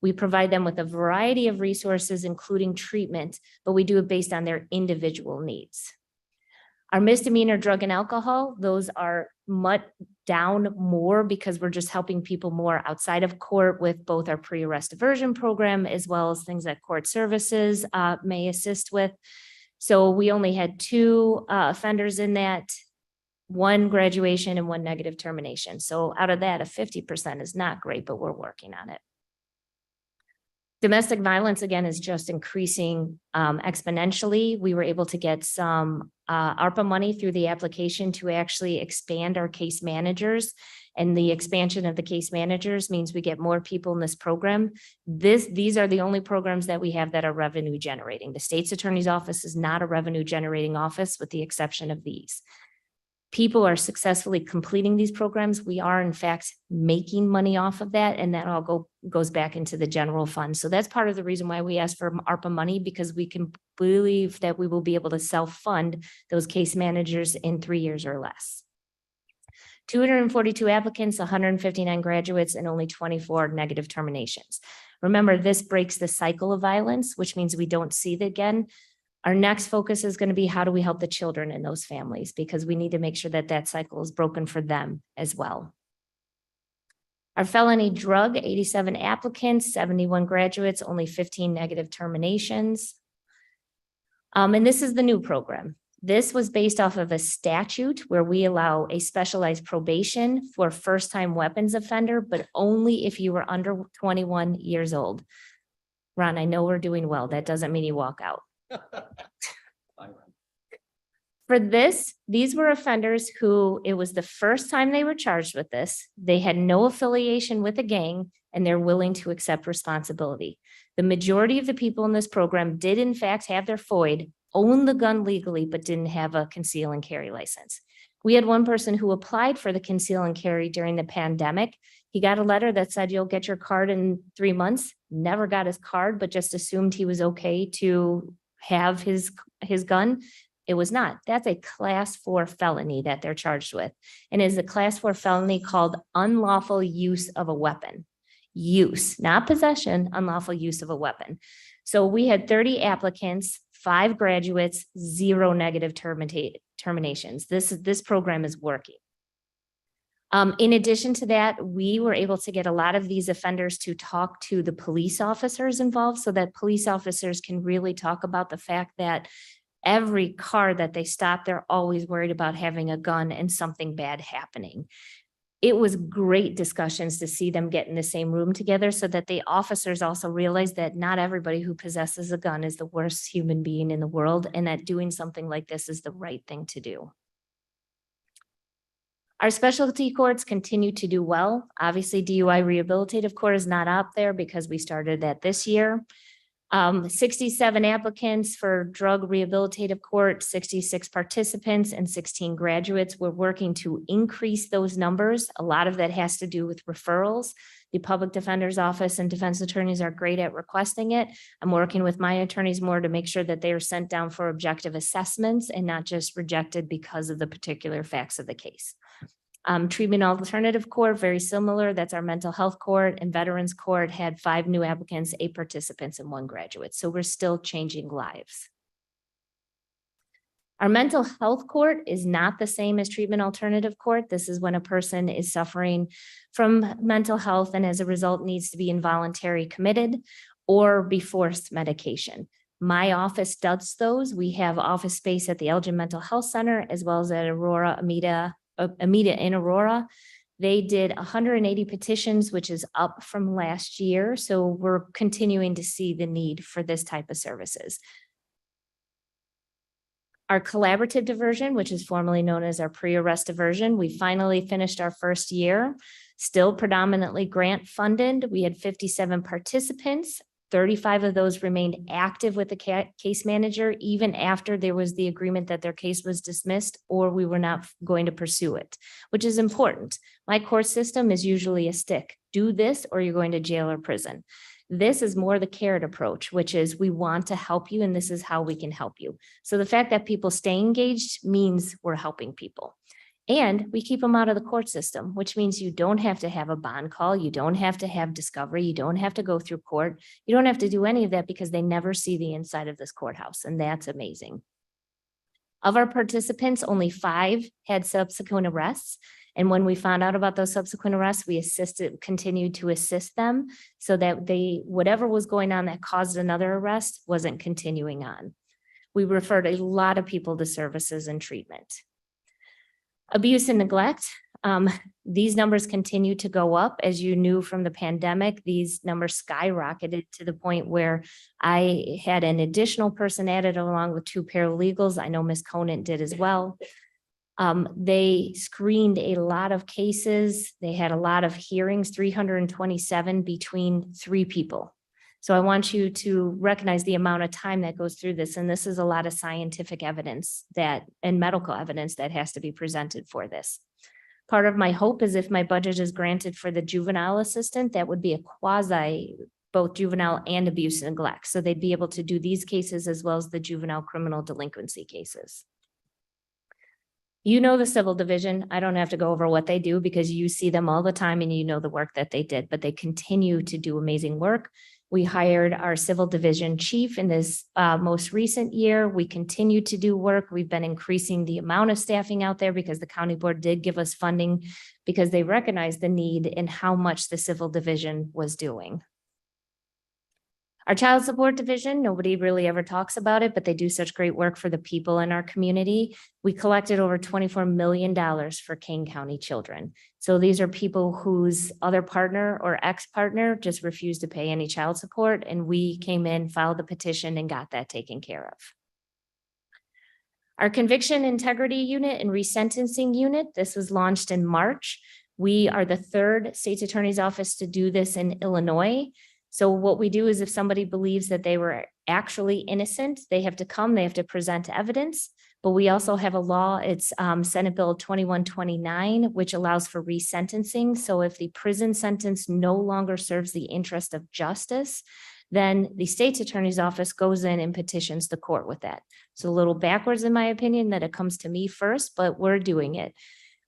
We provide them with a variety of resources, including treatment, but we do it based on their individual needs. Our misdemeanor drug and alcohol, those are down more because we're just helping people more outside of court with both our pre-arrest diversion program, as well as things that court services may assist with. So we only had 2 offenders in that, 1 graduation and 1 negative termination. So out of that, a 50% is not great, but we're working on it. Domestic violence, again, is just increasing exponentially. We were able to get some ARPA money through the application to actually expand our case managers. And the expansion of the case managers means we get more people in this program. These are the only programs that we have that are revenue generating. The state's attorney's office is not a revenue generating office with the exception of these. People are successfully completing these programs. We are in fact making money off of that, and that all goes back into the general fund. So that's part of the reason why we asked for ARPA money, because we can believe that we will be able to self-fund those case managers in 3 years or less. 242 applicants, 159 graduates, and only 24 negative terminations. Remember, this breaks the cycle of violence, which means we don't see it again. Our next focus is going to be how do we help the children in those families, because we need to make sure that that cycle is broken for them as well. Our felony drug, 87 applicants, 71 graduates, only 15 negative terminations. And this is the new program. This was based off of a statute where we allow a specialized probation for first-time weapons offender, but only if you were under 21 years old. Ron, I know we're doing well. That doesn't mean you walk out. For this, these were offenders who it was the first time they were charged with this. They had no affiliation with a gang and they're willing to accept responsibility. The majority of the people in this program did in fact have their FOID, own the gun legally, but didn't have a conceal and carry license. We had one person who applied for the conceal and carry during the pandemic. He got a letter that said, you'll get your card in 3 months, never got his card, but just assumed he was okay to have his gun. It was not. That's a class 4 felony that they're charged with. And is a class 4 felony called unlawful use of a weapon. Use, not possession, unlawful use of a weapon. So we had 30 applicants, 5 graduates, 0 negative terminations. This program is working. In addition to that, we were able to get a lot of these offenders to talk to the police officers involved so that police officers can really talk about the fact that every car that they stop, they're always worried about having a gun and something bad happening. It was great discussions to see them get in the same room together so that the officers also realized that not everybody who possesses a gun is the worst human being in the world, and that doing something like this is the right thing to do. Our specialty courts continue to do well. Obviously, DUI rehabilitative court is not up there because we started that this year. 67 applicants for drug rehabilitative court, 66 participants and 16 graduates. We're working to increase those numbers. A lot of that has to do with referrals. The public defender's office and defense attorneys are great at requesting it. I'm working with my attorneys more to make sure that they are sent down for objective assessments and not just rejected because of the particular facts of the case. Treatment alternative court, very similar. That's our mental health court, and veterans court had 5 new applicants, 8 participants and 1 graduate. So we're still changing lives. Our mental health court is not the same as treatment alternative court. This is when a person is suffering from mental health and as a result needs to be involuntary committed or be forced medication. My office does those. We have office space at the Elgin Mental Health Center as well as at Aurora Amita in Aurora. They did 180 petitions, which is up from last year. So we're continuing to see the need for this type of services. Our collaborative diversion, which is formerly known as our pre-arrest diversion, we finally finished our first year, still predominantly grant funded. We had 57 participants. 35 of those remained active with the case manager, even after there was the agreement that their case was dismissed or we were not going to pursue it, which is important. My court system is usually a stick. Do this or you're going to jail or prison. This is more the carrot approach, which is we want to help you and this is how we can help you. So the fact that people stay engaged means we're helping people. And we keep them out of the court system, which means you don't have to have a bond call. You don't have to have discovery. You don't have to go through court. You don't have to do any of that because they never see the inside of this courthouse. And that's amazing. Of our participants, only 5 had subsequent arrests. And when we found out about those subsequent arrests, we continued to assist them so that whatever was going on that caused another arrest wasn't continuing on. We referred a lot of people to services and treatment. Abuse and neglect. These numbers continue to go up. As you knew from the pandemic, these numbers skyrocketed to the point where I had an additional person added along with 2 paralegals. I know Ms. Conant did as well. They screened a lot of cases. They had a lot of hearings, 327 between 3 people. So I want you to recognize the amount of time that goes through this. And this is a lot of scientific evidence and medical evidence that has to be presented for this. Part of my hope is if my budget is granted for the juvenile assistant, that would be a quasi, both juvenile and abuse and neglect. So they'd be able to do these cases as well as the juvenile criminal delinquency cases. You know the civil division. I don't have to go over what they do because you see them all the time and you know the work that they did, but they continue to do amazing work. We hired our civil division chief in this most recent year. We continue to do work. We've been increasing the amount of staffing out there because the county board did give us funding because they recognized the need and how much the civil division was doing. Our child support division, nobody really ever talks about it, but they do such great work for the people in our community. We collected over $24 million for Kane County children. So these are people whose other partner or ex-partner just refused to pay any child support. And we came in, filed the petition and got that taken care of. Our conviction integrity unit and resentencing unit, this was launched in March. We are the 3rd state's attorney's office to do this in Illinois. So what we do is if somebody believes that they were actually innocent, they have to come, they have to present evidence. But we also have a law, it's Senate Bill 2129, which allows for resentencing. So if the prison sentence no longer serves the interest of justice, then the state's attorney's office goes in and petitions the court with that. So a little backwards in my opinion that it comes to me first, but we're doing it.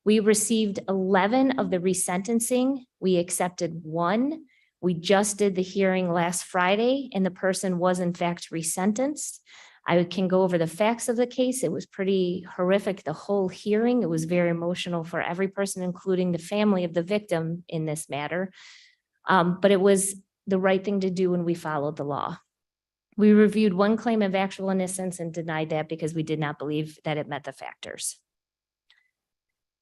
We received 11 of the resentencing. We accepted 1. We just did the hearing last Friday and the person was in fact resentenced. I can go over the facts of the case. It was pretty horrific, the whole hearing. It was very emotional for every person, including the family of the victim in this matter. But it was the right thing to do and we followed the law. We reviewed 1 claim of actual innocence and denied that because we did not believe that it met the factors.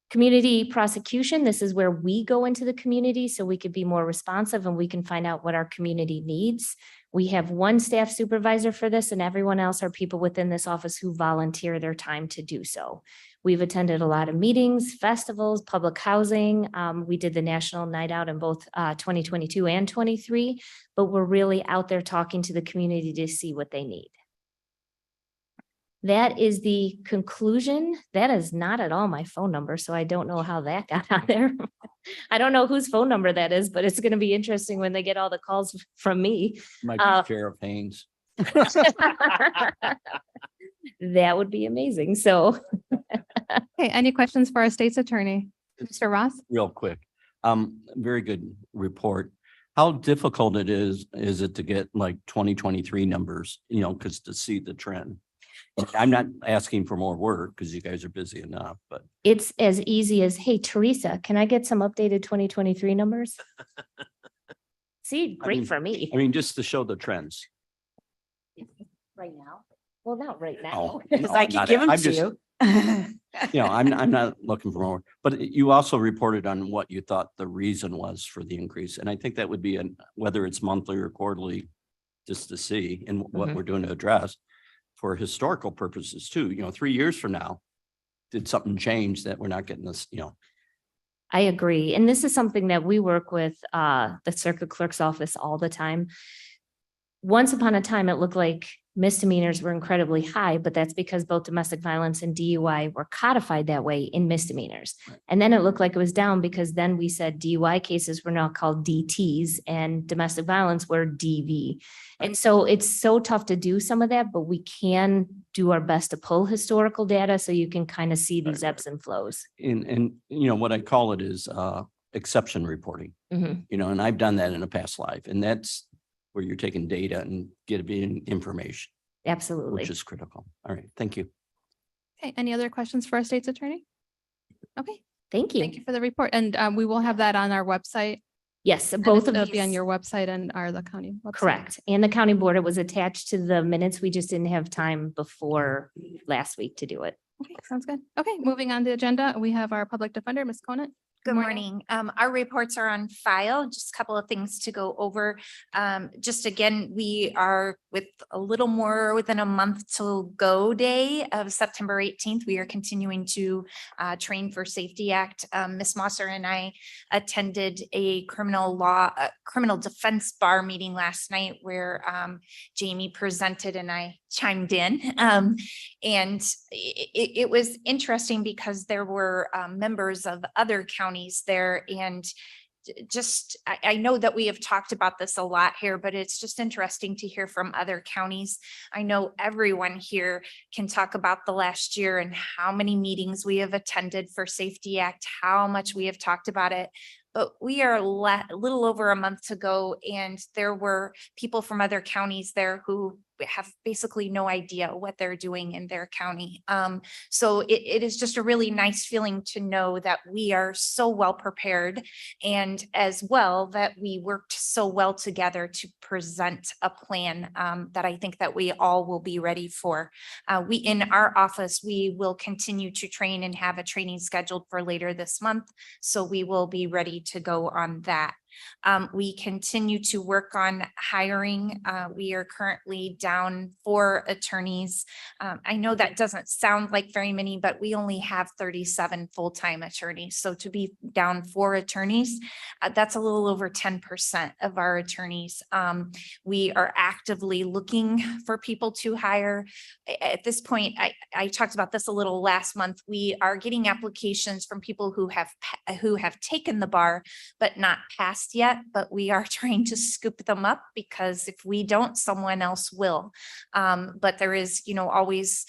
Community prosecution, this is where we go into the community so we could be more responsive and we can find out what our community needs. We have 1 staff supervisor for this and everyone else are people within this office who volunteer their time to do so. We've attended a lot of meetings, festivals, public housing. We did the National Night Out in both 2022 and 23, but we're really out there talking to the community to see what they need. That is the conclusion. That is not at all my phone number, so I don't know how that got out there. I don't know whose phone number that is, but it's going to be interesting when they get all the calls from me. Might be Sheriff Haynes. That would be amazing. So. Okay, any questions for our state's attorney? Mr. Ross? Real quick. Very good report. How difficult is it to get like 2023 numbers, because to see the trend? I'm not asking for more work because you guys are busy enough, but. It's as easy as, hey, Teresa, can I get some updated 2023 numbers? See, great for me. I mean, just to show the trends. Right now? Well, not right now. Oh, Because no, I I'm can not- give them I'm to just- you. I'm not looking for more, but you also reported on what you thought the reason was for the increase. And I think that would be whether it's monthly or quarterly, just to see and what we're doing to address for historical purposes too. 3 years from now, did something change that we're not getting this, I agree. And this is something that we work with the circuit clerk's office all the time. Once upon a time, it looked like misdemeanors were incredibly high, but that's because both domestic violence and DUI were codified that way in misdemeanors. And then it looked like it was down because then we said DUI cases were now called DTs and domestic violence were DV. And so it's so tough to do some of that, but we can do our best to pull historical data so you can kind of see these ebbs and flows. and what I call it is exception reporting, Mhm. and I've done that in a past life, and that's where you're taking data and getting information, Absolutely. which is critical. All right, thank you. Okay, any other questions for our state's attorney? Okay, Thank you. thank you for the report. And we will have that on our website. Yes, And both of it'll be on these. your website and the county website. Correct. And the county board, it was attached to the minutes. We just didn't have time before last week to do it. Okay, sounds good. Okay, moving on the agenda, we have our public defender, Ms. Conant. Good morning. Our reports are on file. Just a couple of things to go over. Just again, we are with a little more than a month to go day of September 18th. We are continuing to train for Safety Act. Ms. Mosser and I attended a criminal defense bar meeting last night where Jamie presented and I chimed in. And it was interesting because there were members of other counties there, and I know that we have talked about this a lot here, but it's just interesting to hear from other counties. I know everyone here can talk about the last year and how many meetings we have attended for Safety Act, how much we have talked about it. But we are a little over a month to go, and there were people from other counties there who have basically no idea what they're doing in their county. So it is just a really nice feeling to know that we are so well prepared, and as well that we worked so well together to present a plan that I think that we all will be ready for. We in our office, we will continue to train and have a training scheduled for later this month. So we will be ready to go on that. We continue to work on hiring. We are currently down 4 attorneys. I know that doesn't sound like very many, but we only have 37 full-time attorneys. So to be down 4 attorneys, that's a little over 10% of our attorneys. We are actively looking for people to hire. At this point, I talked about this a little last month. We are getting applications from people who have taken the bar, but not passed yet, but we are trying to scoop them up because if we don't, someone else will. But there is, always,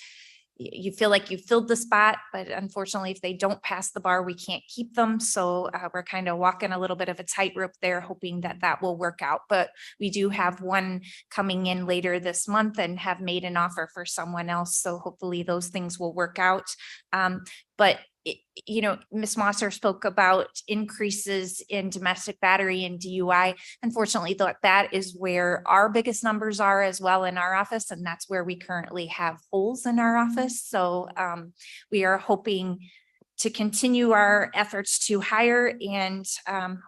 you feel like you filled the spot, but unfortunately, if they don't pass the bar, we can't keep them. So we're kind of walking a little bit of a tightrope there, hoping that that will work out. But we do have one coming in later this month and have made an offer for someone else. So hopefully those things will work out. But Ms. Mosser spoke about increases in domestic battery and DUI. Unfortunately, that is where our biggest numbers are as well in our office, and that's where we currently have holes in our office. So we are hoping to continue our efforts to hire, and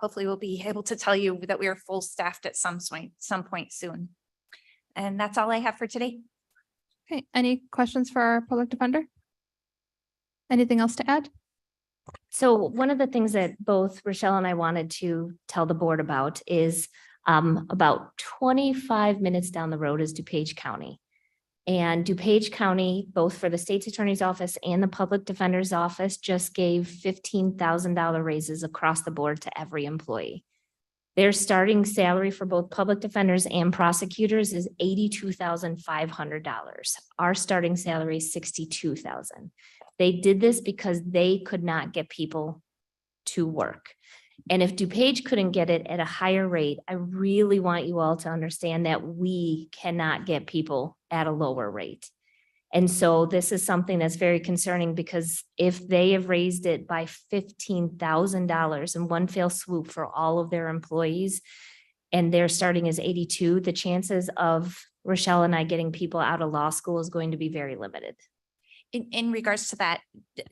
hopefully we'll be able to tell you that we are full staffed at some point soon. And that's all I have for today. Okay, any questions for our public defender? Anything else to add? So one of the things that both Rochelle and I wanted to tell the board about is about 25 minutes down the road is DuPage County. And DuPage County, both for the state's attorney's office and the public defender's office, just gave $15,000 raises across the board to every employee. Their starting salary for both public defenders and prosecutors is $82,500. Our starting salary is $62,000. They did this because they could not get people to work. And if DuPage couldn't get it at a higher rate, I really want you all to understand that we cannot get people at a lower rate. And so this is something that's very concerning, because if they have raised it by $15,000 in one fell swoop for all of their employees, and their starting is 82, the chances of Rochelle and I getting people out of law school is going to be very limited. In regards to that,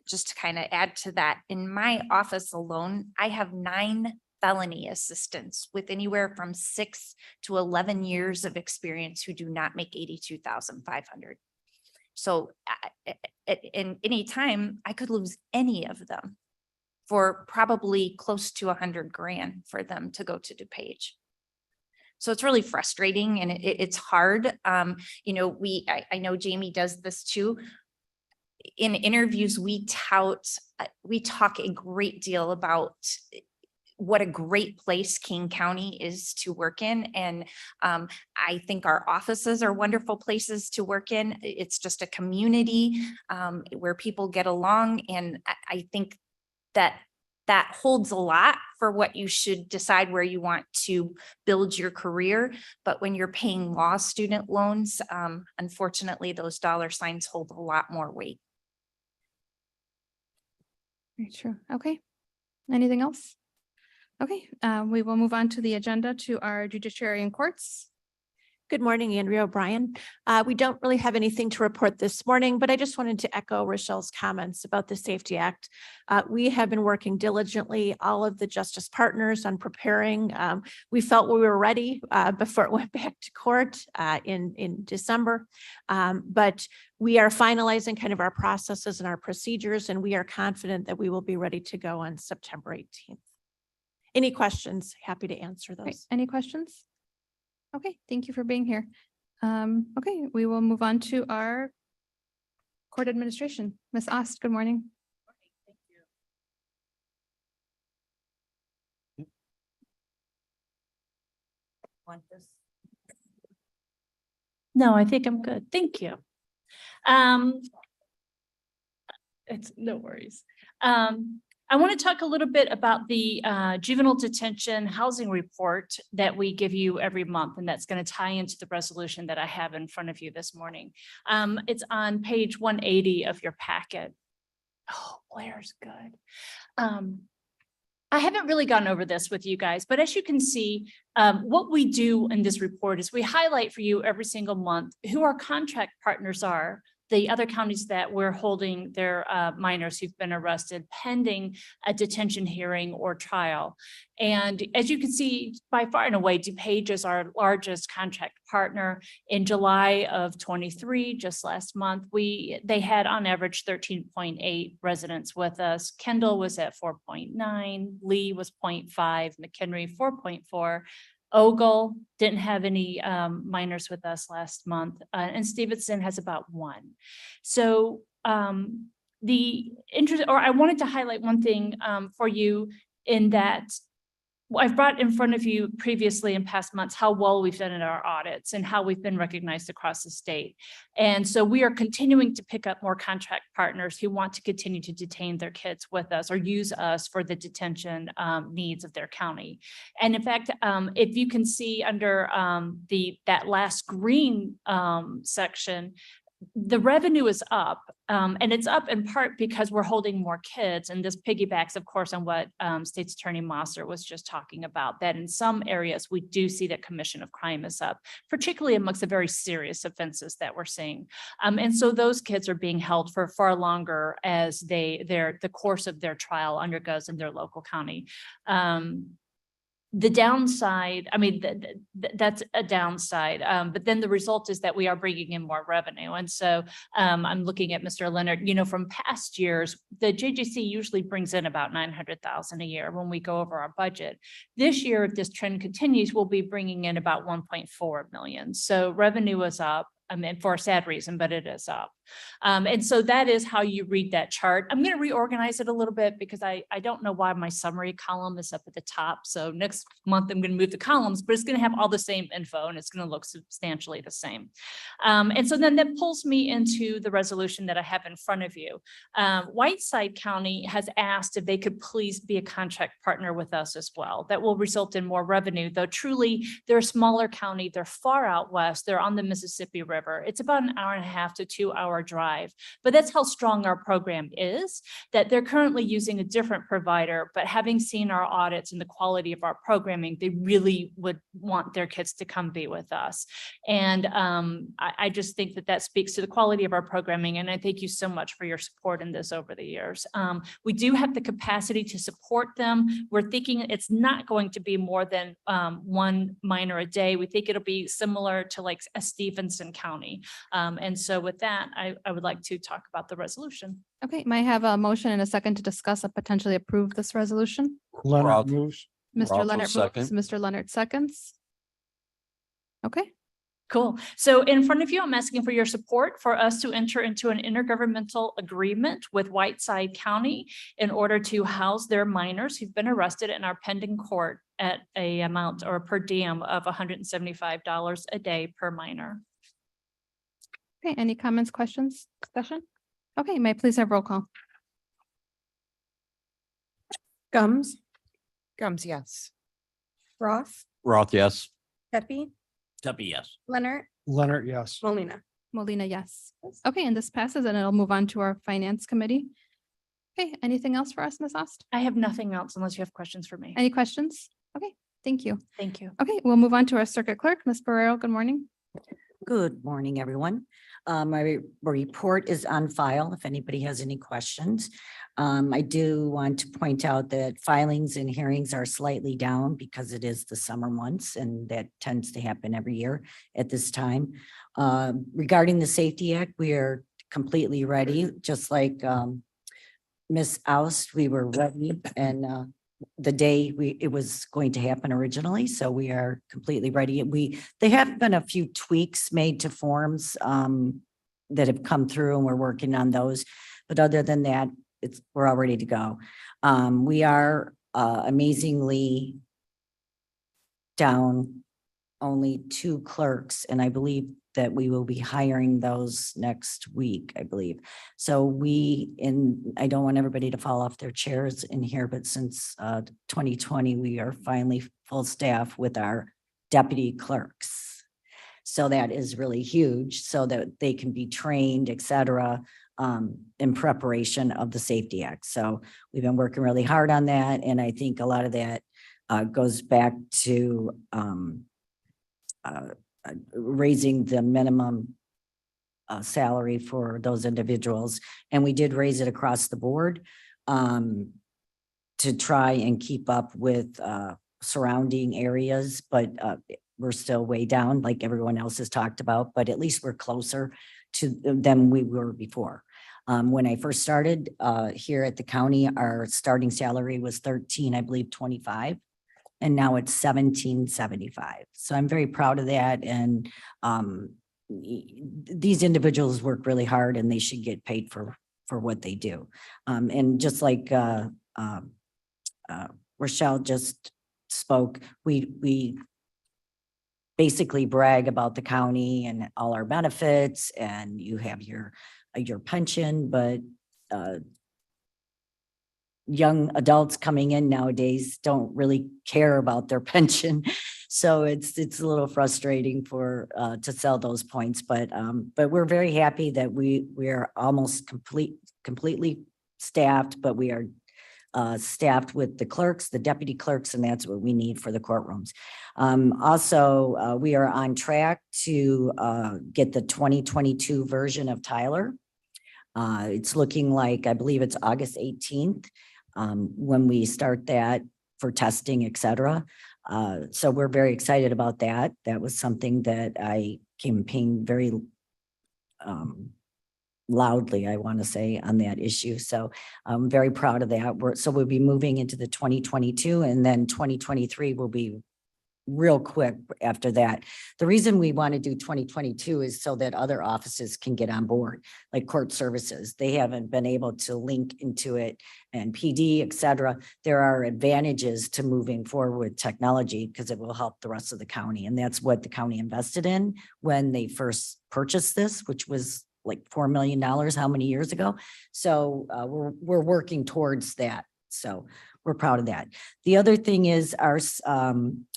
just to kind of add to that, in my office alone, I have 9 felony assistants with anywhere from 6 to 11 years of experience who do not make $82,500. So in any time, I could lose any of them for probably close to $100,000 for them to go to DuPage. So it's really frustrating, and it's hard. I know Jamie does this too. In interviews, we talk a great deal about what a great place King County is to work in. And I think our offices are wonderful places to work in. It's just a community where people get along. And I think that holds a lot for what you should decide where you want to build your career. But when you're paying law student loans, unfortunately, those dollar signs hold a lot more weight. Very true. Okay. Anything else? Okay, we will move on to the agenda to our judiciary and courts. Good morning, Andrea O'Brien. We don't really have anything to report this morning, but I just wanted to echo Rochelle's comments about the Safety Act. We have been working diligently, all of the justice partners on preparing. We felt we were ready before it went back to court in December. But we are finalizing kind of our processes and our procedures, and we are confident that we will be ready to go on September 18th. Any questions? Happy to answer Great. those. Any questions? Okay, thank you for being here. Okay, we will move on to our court administration. Ms. Ost, good morning. Want this? No, I think I'm good. Thank you. It's no worries. I want to talk a little bit about the juvenile detention housing report that we give you every month, and that's going to tie into the resolution that I have in front of you this morning. It's on page 180 of your packet. Oh, Blair's good. I haven't really gone over this with you guys, but as you can see, what we do in this report is we highlight for you every single month who our contract partners are, the other counties that we're holding their minors who've been arrested pending a detention hearing or trial. And as you can see, by far and away, DuPage is our largest contract partner. In July of 23, just last month, they had on average 13.8 residents with us. Kendall was at 4.9, Lee was 0.5, McHenry 4.4. Ogle didn't have any minors with us last month, and Stevenson has about 1. So I wanted to highlight one thing for you in that I've brought in front of you previously in past months how well we've done in our audits and how we've been recognized across the state. And so we are continuing to pick up more contract partners who want to continue to detain their kids with us or use us for the detention needs of their county. And in fact, if you can see under that last green section, the revenue is up, and it's up in part because we're holding more kids. And this piggybacks, of course, on what State's Attorney Mosser was just talking about, that in some areas we do see that commission of crime is up, particularly amongst the very serious offenses that we're seeing. And so those kids are being held for far longer as the course of their trial undergoes in their local county. The downside, I mean, that's a downside, but then the result is that we are bringing in more revenue. And so I'm looking at Mr. Leonard, from past years, the JGC usually brings in about $900,000 a year when we go over our budget. This year, if this trend continues, we'll be bringing in about 1.4 million. So revenue is up. I mean, for a sad reason, but it is up. And so that is how you read that chart. I'm going to reorganize it a little bit because I don't know why my summary column is up at the top. So next month, I'm going to move the columns, but it's going to have all the same info and it's going to look substantially the same. And so then that pulls me into the resolution that I have in front of you. Whiteside County has asked if they could please be a contract partner with us as well. That will result in more revenue, though truly they're a smaller county. They're far out west. They're on the Mississippi River. It's about an 1.5 to 2 hour drive, but that's how strong our program is, that they're currently using a different provider, but having seen our audits and the quality of our programming, they really would want their kids to come be with us. And I just think that speaks to the quality of our programming. And I thank you so much for your support in this over the years. We do have the capacity to support them. We're thinking it's not going to be more than 1 minor a day. We think it'll be similar to like a Stevenson County. And so with that, I would like to talk about the resolution. Okay, may I have a motion and a second to discuss and potentially approve this resolution? Leonard moves. Mr. Leonard second. moves, Mr. Leonard seconds. Okay, Cool. So in front of you, I'm asking for your support for us to enter into an intergovernmental agreement with Whiteside County in order to house their minors who've been arrested in our pending court at a amount or per diem of $175 a day per minor. okay, any comments, questions, discussion? Okay, may I please have roll call? Gums, yes. Roth, Roth, yes. Pepe, Tuppy, yes. Leonard, Leonard, yes. Molina. Molina, yes. Okay, and this passes and it'll move on to our finance committee. Okay, anything else for us, Ms. Ost? I have nothing else unless you have questions for me. Any questions? Okay, thank you. Thank you. Okay, we'll move on to our circuit clerk, Ms. Barrero. Good morning. Good morning, everyone. My report is on file if anybody has any questions. I do want to point out that filings and hearings are slightly down because it is the summer months, and that tends to happen every year at this time. Regarding the Safety Act, we are completely ready, just like Ms. Oust, we were ready, and the day it was going to happen originally, so we are completely ready. There have been a few tweaks made to forms that have come through, and we're working on those. But other than that, we're all ready to go. We are amazingly down only 2 clerks, and I believe that we will be hiring those next week, I believe. So I don't want everybody to fall off their chairs in here, but since 2020, we are finally full staff with our deputy clerks. So that is really huge, so that they can be trained, et cetera, in preparation of the Safety Act. So we've been working really hard on that. And I think a lot of that goes back to raising the minimum salary for those individuals. And we did raise it across the board to try and keep up with surrounding areas, but we're still way down like everyone else has talked about, but at least we're closer to than we were before. When I first started here at the county, our starting salary was 13, I believe 25. And now it's 1775. So I'm very proud of that. And these individuals work really hard, and they should get paid for what they do. And just like Rochelle just spoke, we basically brag about the county and all our benefits, and you have your pension, but young adults coming in nowadays don't really care about their pension. So it's a little frustrating to sell those points, but we're very happy that we are almost completely staffed, but we are staffed with the clerks, the deputy clerks, and that's what we need for the courtrooms. Also, we are on track to get the 2022 version of Tyler. It's looking like, I believe it's August 18th. When we start that for testing, et cetera. So we're very excited about that. That was something that I campaigned very loudly, I want to say, on that issue. So I'm very proud of that. So we'll be moving into the 2022, and then 2023 will be real quick after that. The reason we want to do 2022 is so that other offices can get on board, like court services. They haven't been able to link into it, and PD, et cetera. There are advantages to moving forward with technology because it will help the rest of the county. And that's what the county invested in when they first purchased this, which was like $4 million, how many years ago? So we're working towards that. So we're proud of that. The other thing is our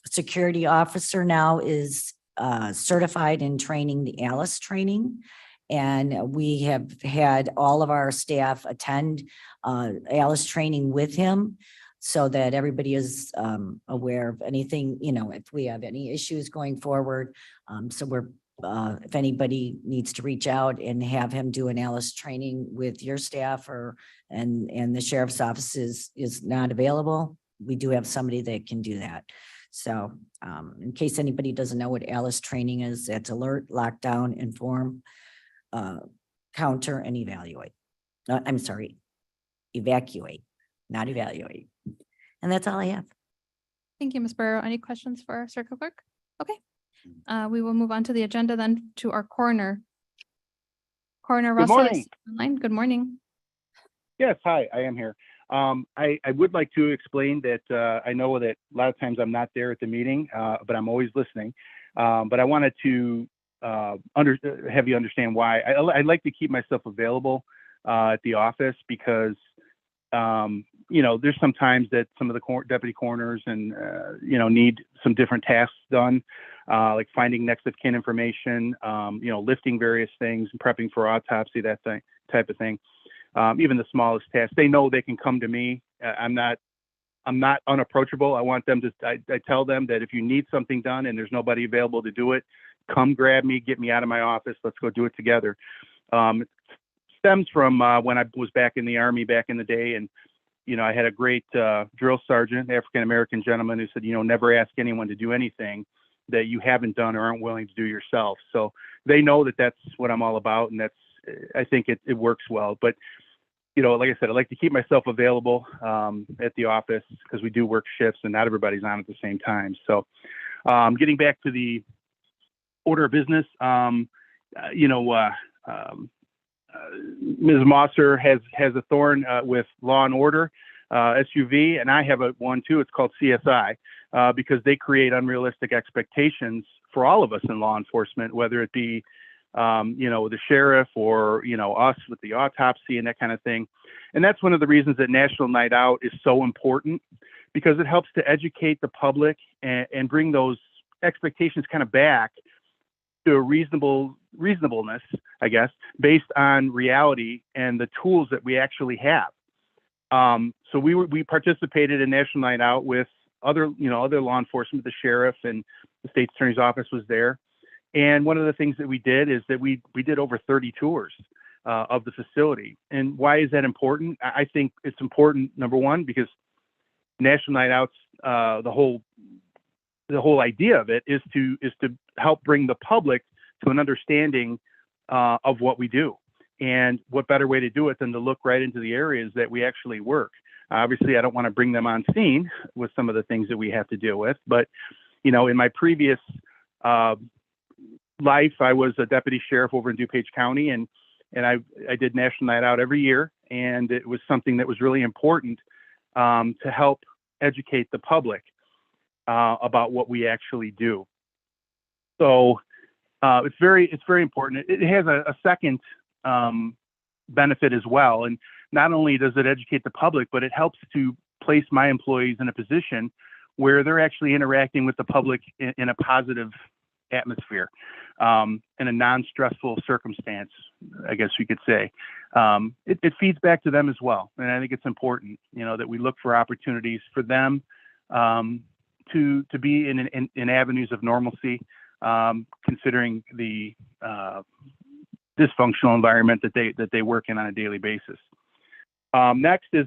security officer now is certified in training the ALICE training. And we have had all of our staff attend ALICE training with him so that everybody is aware of anything, if we have any issues going forward. So we're if anybody needs to reach out and have him do an ALICE training with your staff and the sheriff's office is not available, we do have somebody that can do that. So in case anybody doesn't know what ALICE training is, that's alert, lockdown, inform, counter, and evaluate. I'm sorry, evacuate, not evaluate. And that's all I have. Thank you, Ms. Burrow. Any questions for our circuit clerk? Okay. We will move on to the agenda then to our coroner. Coroner Russell is online. Good morning. Yes, hi, I am here. I would like to explain that I know that a lot of times I'm not there at the meeting, but I'm always listening. But I wanted to have you understand why. I like to keep myself available at the office because there's some times that some of the deputy coroners and need some different tasks done, like finding next of kin information, lifting various things and prepping for autopsy, that type of thing. Even the smallest tasks, they know they can come to me. I'm not unapproachable. I want them to, I tell them that if you need something done and there's nobody available to do it, come grab me, get me out of my office. Let's go do it together. It stems from when I was back in the Army back in the day. And, you know, I had a great drill sergeant, African-American gentleman, who said, you know, never ask anyone to do anything that you haven't done or aren't willing to do yourself. So they know that that's what I'm all about. And that's, I think it works well. But, you know, like I said, I like to keep myself available at the office because we do work shifts and not everybody's on at the same time. So getting back to the order of business, you know, Ms. Mosser has a thorn with Law and Order SUV, and I have one too. It's called CSI because they create unrealistic expectations for all of us in law enforcement, whether it be you know, the sheriff or, you know, us with the autopsy and that kind of thing. And that's one of the reasons that National Night Out is so important, because it helps to educate the public and bring those expectations kind of back to a reasonableness, I guess, based on reality and the tools that we actually have. So we participated in National Night Out with other law enforcement, the sheriff and the state attorney's office was there. And one of the things that we did is that we did over 30 tours of the facility. And why is that important? I think it's important, number one, because National Night Out's the whole idea of it is to help bring the public to an understanding of what we do. And what better way to do it than to look right into the areas that we actually work. Obviously, I don't want to bring them on scene with some of the things that we have to deal with, but you know, in my previous life, I was a deputy sheriff over in DuPage County, and I did National Night Out every year, and it was something that was really important to help educate the public about what we actually do. So it's very important. It has a second benefit as well, and not only does it educate the public, but it helps to place my employees in a position where they're actually interacting with the public in a positive atmosphere, in a non-stressful circumstance, I guess you could say. It feeds back to them as well. And I think it's important, you know, that we look for opportunities for them to be in avenues of normalcy, considering the dysfunctional environment that they work in on a daily basis. Next is,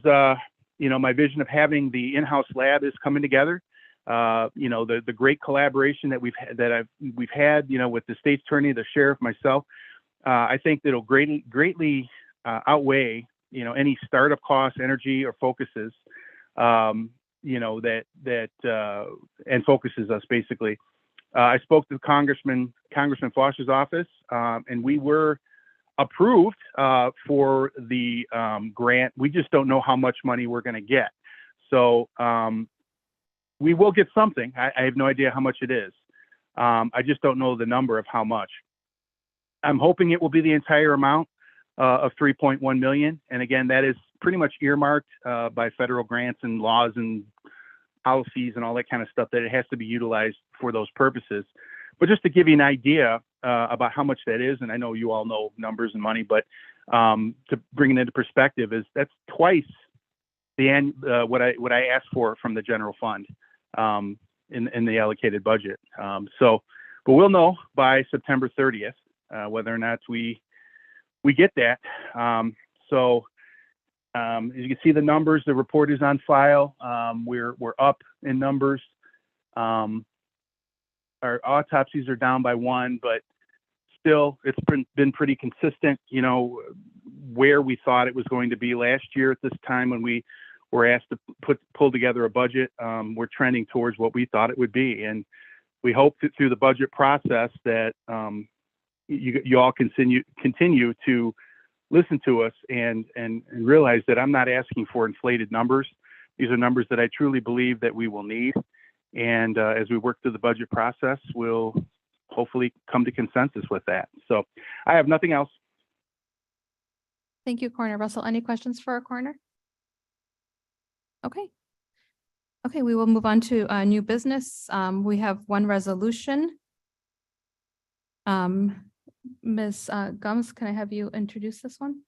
you know, my vision of having the in-house lab is coming together. You know, the great collaboration that we've had, you know, with the state's attorney, the sheriff, myself. I think that'll greatly outweigh, you know, any startup costs, energy, or focuses, you know, that and focuses us basically. I spoke to Congressman Foster's office, and we were approved for the grant. We just don't know how much money we're going to get. So we will get something. I have no idea how much it is. I just don't know the number of how much. I'm hoping it will be the entire amount of 3.1 million. And again, that is pretty much earmarked by federal grants and laws and policies and all that kind of stuff, that it has to be utilized for those purposes. But just to give you an idea about how much that is, and I know you all know numbers and money, but to bring it into perspective, that's twice what I asked for from the general fund in the allocated budget. But we'll know by September 30th whether or not we get that. As you can see the numbers, the report is on file. We're up in numbers. Our autopsies are down by 1, but still it's been pretty consistent, you know, where we thought it was going to be last year at this time when we were asked to pull together a budget. We're trending towards what we thought it would be. And we hope that through the budget process that you all continue to listen to us and realize that I'm not asking for inflated numbers. These are numbers that I truly believe that we will need. And as we work through the budget process, we'll hopefully come to consensus with that. So I have nothing else. Thank you, Coroner Russell. Any questions for our coroner? Okay. Okay, we will move on to new business. We have one resolution. Ms. Gums, can I have you introduce this one?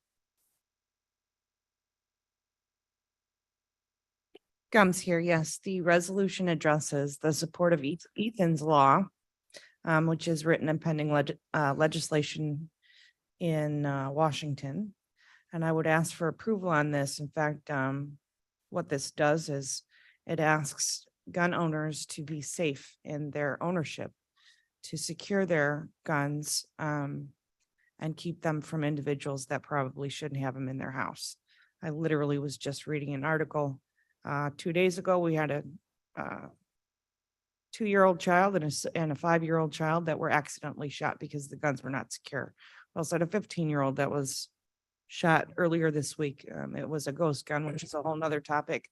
Gums here. Yes, the resolution addresses the support of Ethan's Law which is written and pending legislation in Washington. And I would ask for approval on this. In fact, what this does is it asks gun owners to be safe in their ownership, to secure their guns, and keep them from individuals that probably shouldn't have them in their house. I literally was just reading an article 2 days ago. We had a 2-year-old child and a 5-year-old child that were accidentally shot because the guns were not secure. We also had a 15-year-old that was shot earlier this week. It was a ghost gun, which is a whole nother topic.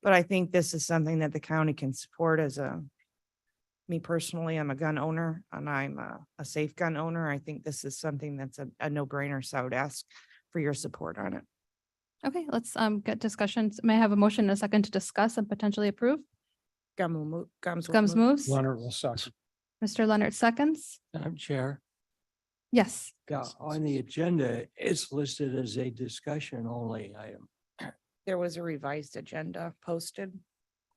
But I think this is something that the county can support me personally, I'm a gun owner and I'm a safe gun owner. I think this is something that's a no-brainer. So I would ask for your support on it. Okay, let's get discussions. May I have a motion and a second to discuss and potentially approve? Gums moves. Leonard will second. Mr. Leonard seconds. Madam Chair, Yes. on the agenda, it's listed as a discussion only item. There was a revised agenda posted.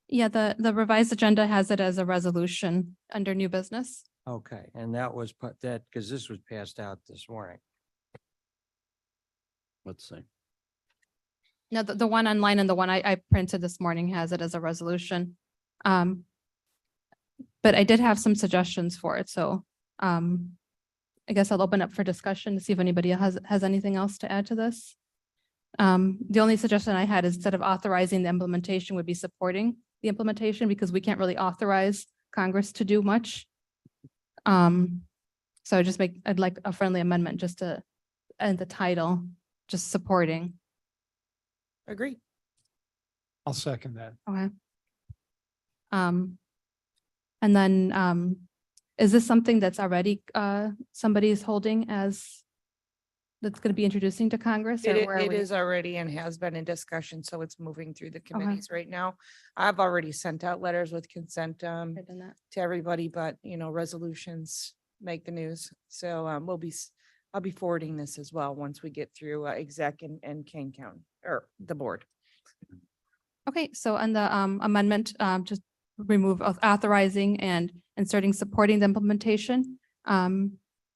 Yeah, the revised agenda has it as a resolution under new business. Okay, and that was put that, because this was passed out this morning. Let's see. No, the one online and the one I printed this morning has it as a resolution. But I did have some suggestions for it, so I guess I'll open up for discussion to see if anybody has anything else to add to this. The only suggestion I had is instead of authorizing the implementation would be supporting the implementation because we can't really authorize Congress to do much. So I'd like a friendly amendment just to end the title, just supporting. Agree. I'll second that. Okay. And then, is this something that's already, somebody is holding as, that's going to be introducing to Congress? Or where are It we? is already and has been in discussion, so it's moving through the committees right now. I've already sent out letters with consent Done that. to everybody, but resolutions make the news. So I'll be forwarding this as well once we get through exec and Kane County or the board. Okay, so on the amendment, just remove authorizing and inserting supporting the implementation.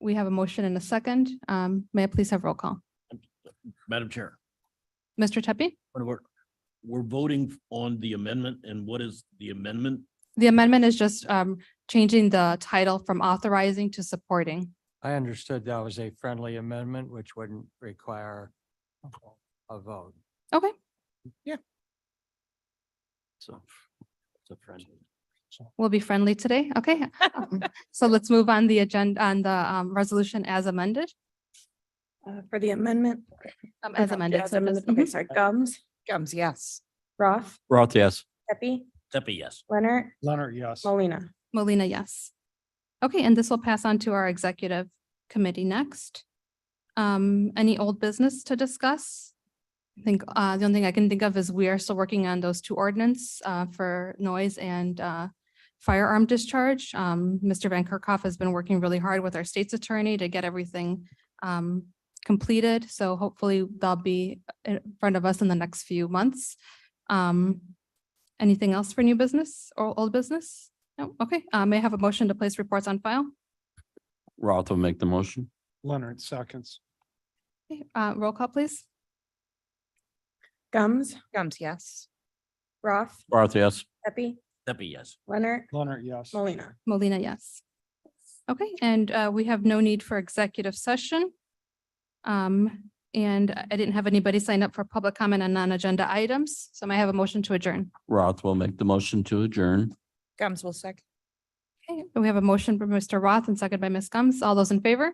We have a motion and a second. May I please have roll call? Madam Chair, Mr. Tepe? we're voting on the amendment, and what is the amendment? The amendment is just changing the title from authorizing to supporting. I understood that was a friendly amendment, which wouldn't require a vote. Okay, So it's a friend. we'll be friendly today. Okay. So let's move on the agenda on the resolution as amended. For the amendment. As amended. As so amended. just- Okay, sorry. Gums, Yes. Roth, Roth, yes. Pepe, Tepe, yes. Leonard, Leonard, yes. Molina. Molina, yes. Okay, and this will pass on to our executive committee next. Any old business to discuss? I think the only thing I can think of is we are still working on those 2 ordinance for noise and firearm discharge. Mr. Van Kerkhoff has been working really hard with our state's attorney to get everything completed. So hopefully they'll be in front of us in the next few months. Anything else for new business or old business? No, okay. May I have a motion to place reports on file? Roth will make the motion. Leonard seconds. Okay, roll call, please. Gums, Yes. Roth, Roth, yes. Pepe, Tepe, yes. Leonard, Leonard, yes. Molina. Molina, yes. Okay, and we have no need for executive session. And I didn't have anybody sign up for public comment on non-agenda items, so may I have a motion to adjourn? Roth will make the motion to adjourn. Gums will second. Okay, we have a motion from Mr. Roth and second by Ms. Gums. All those in favor?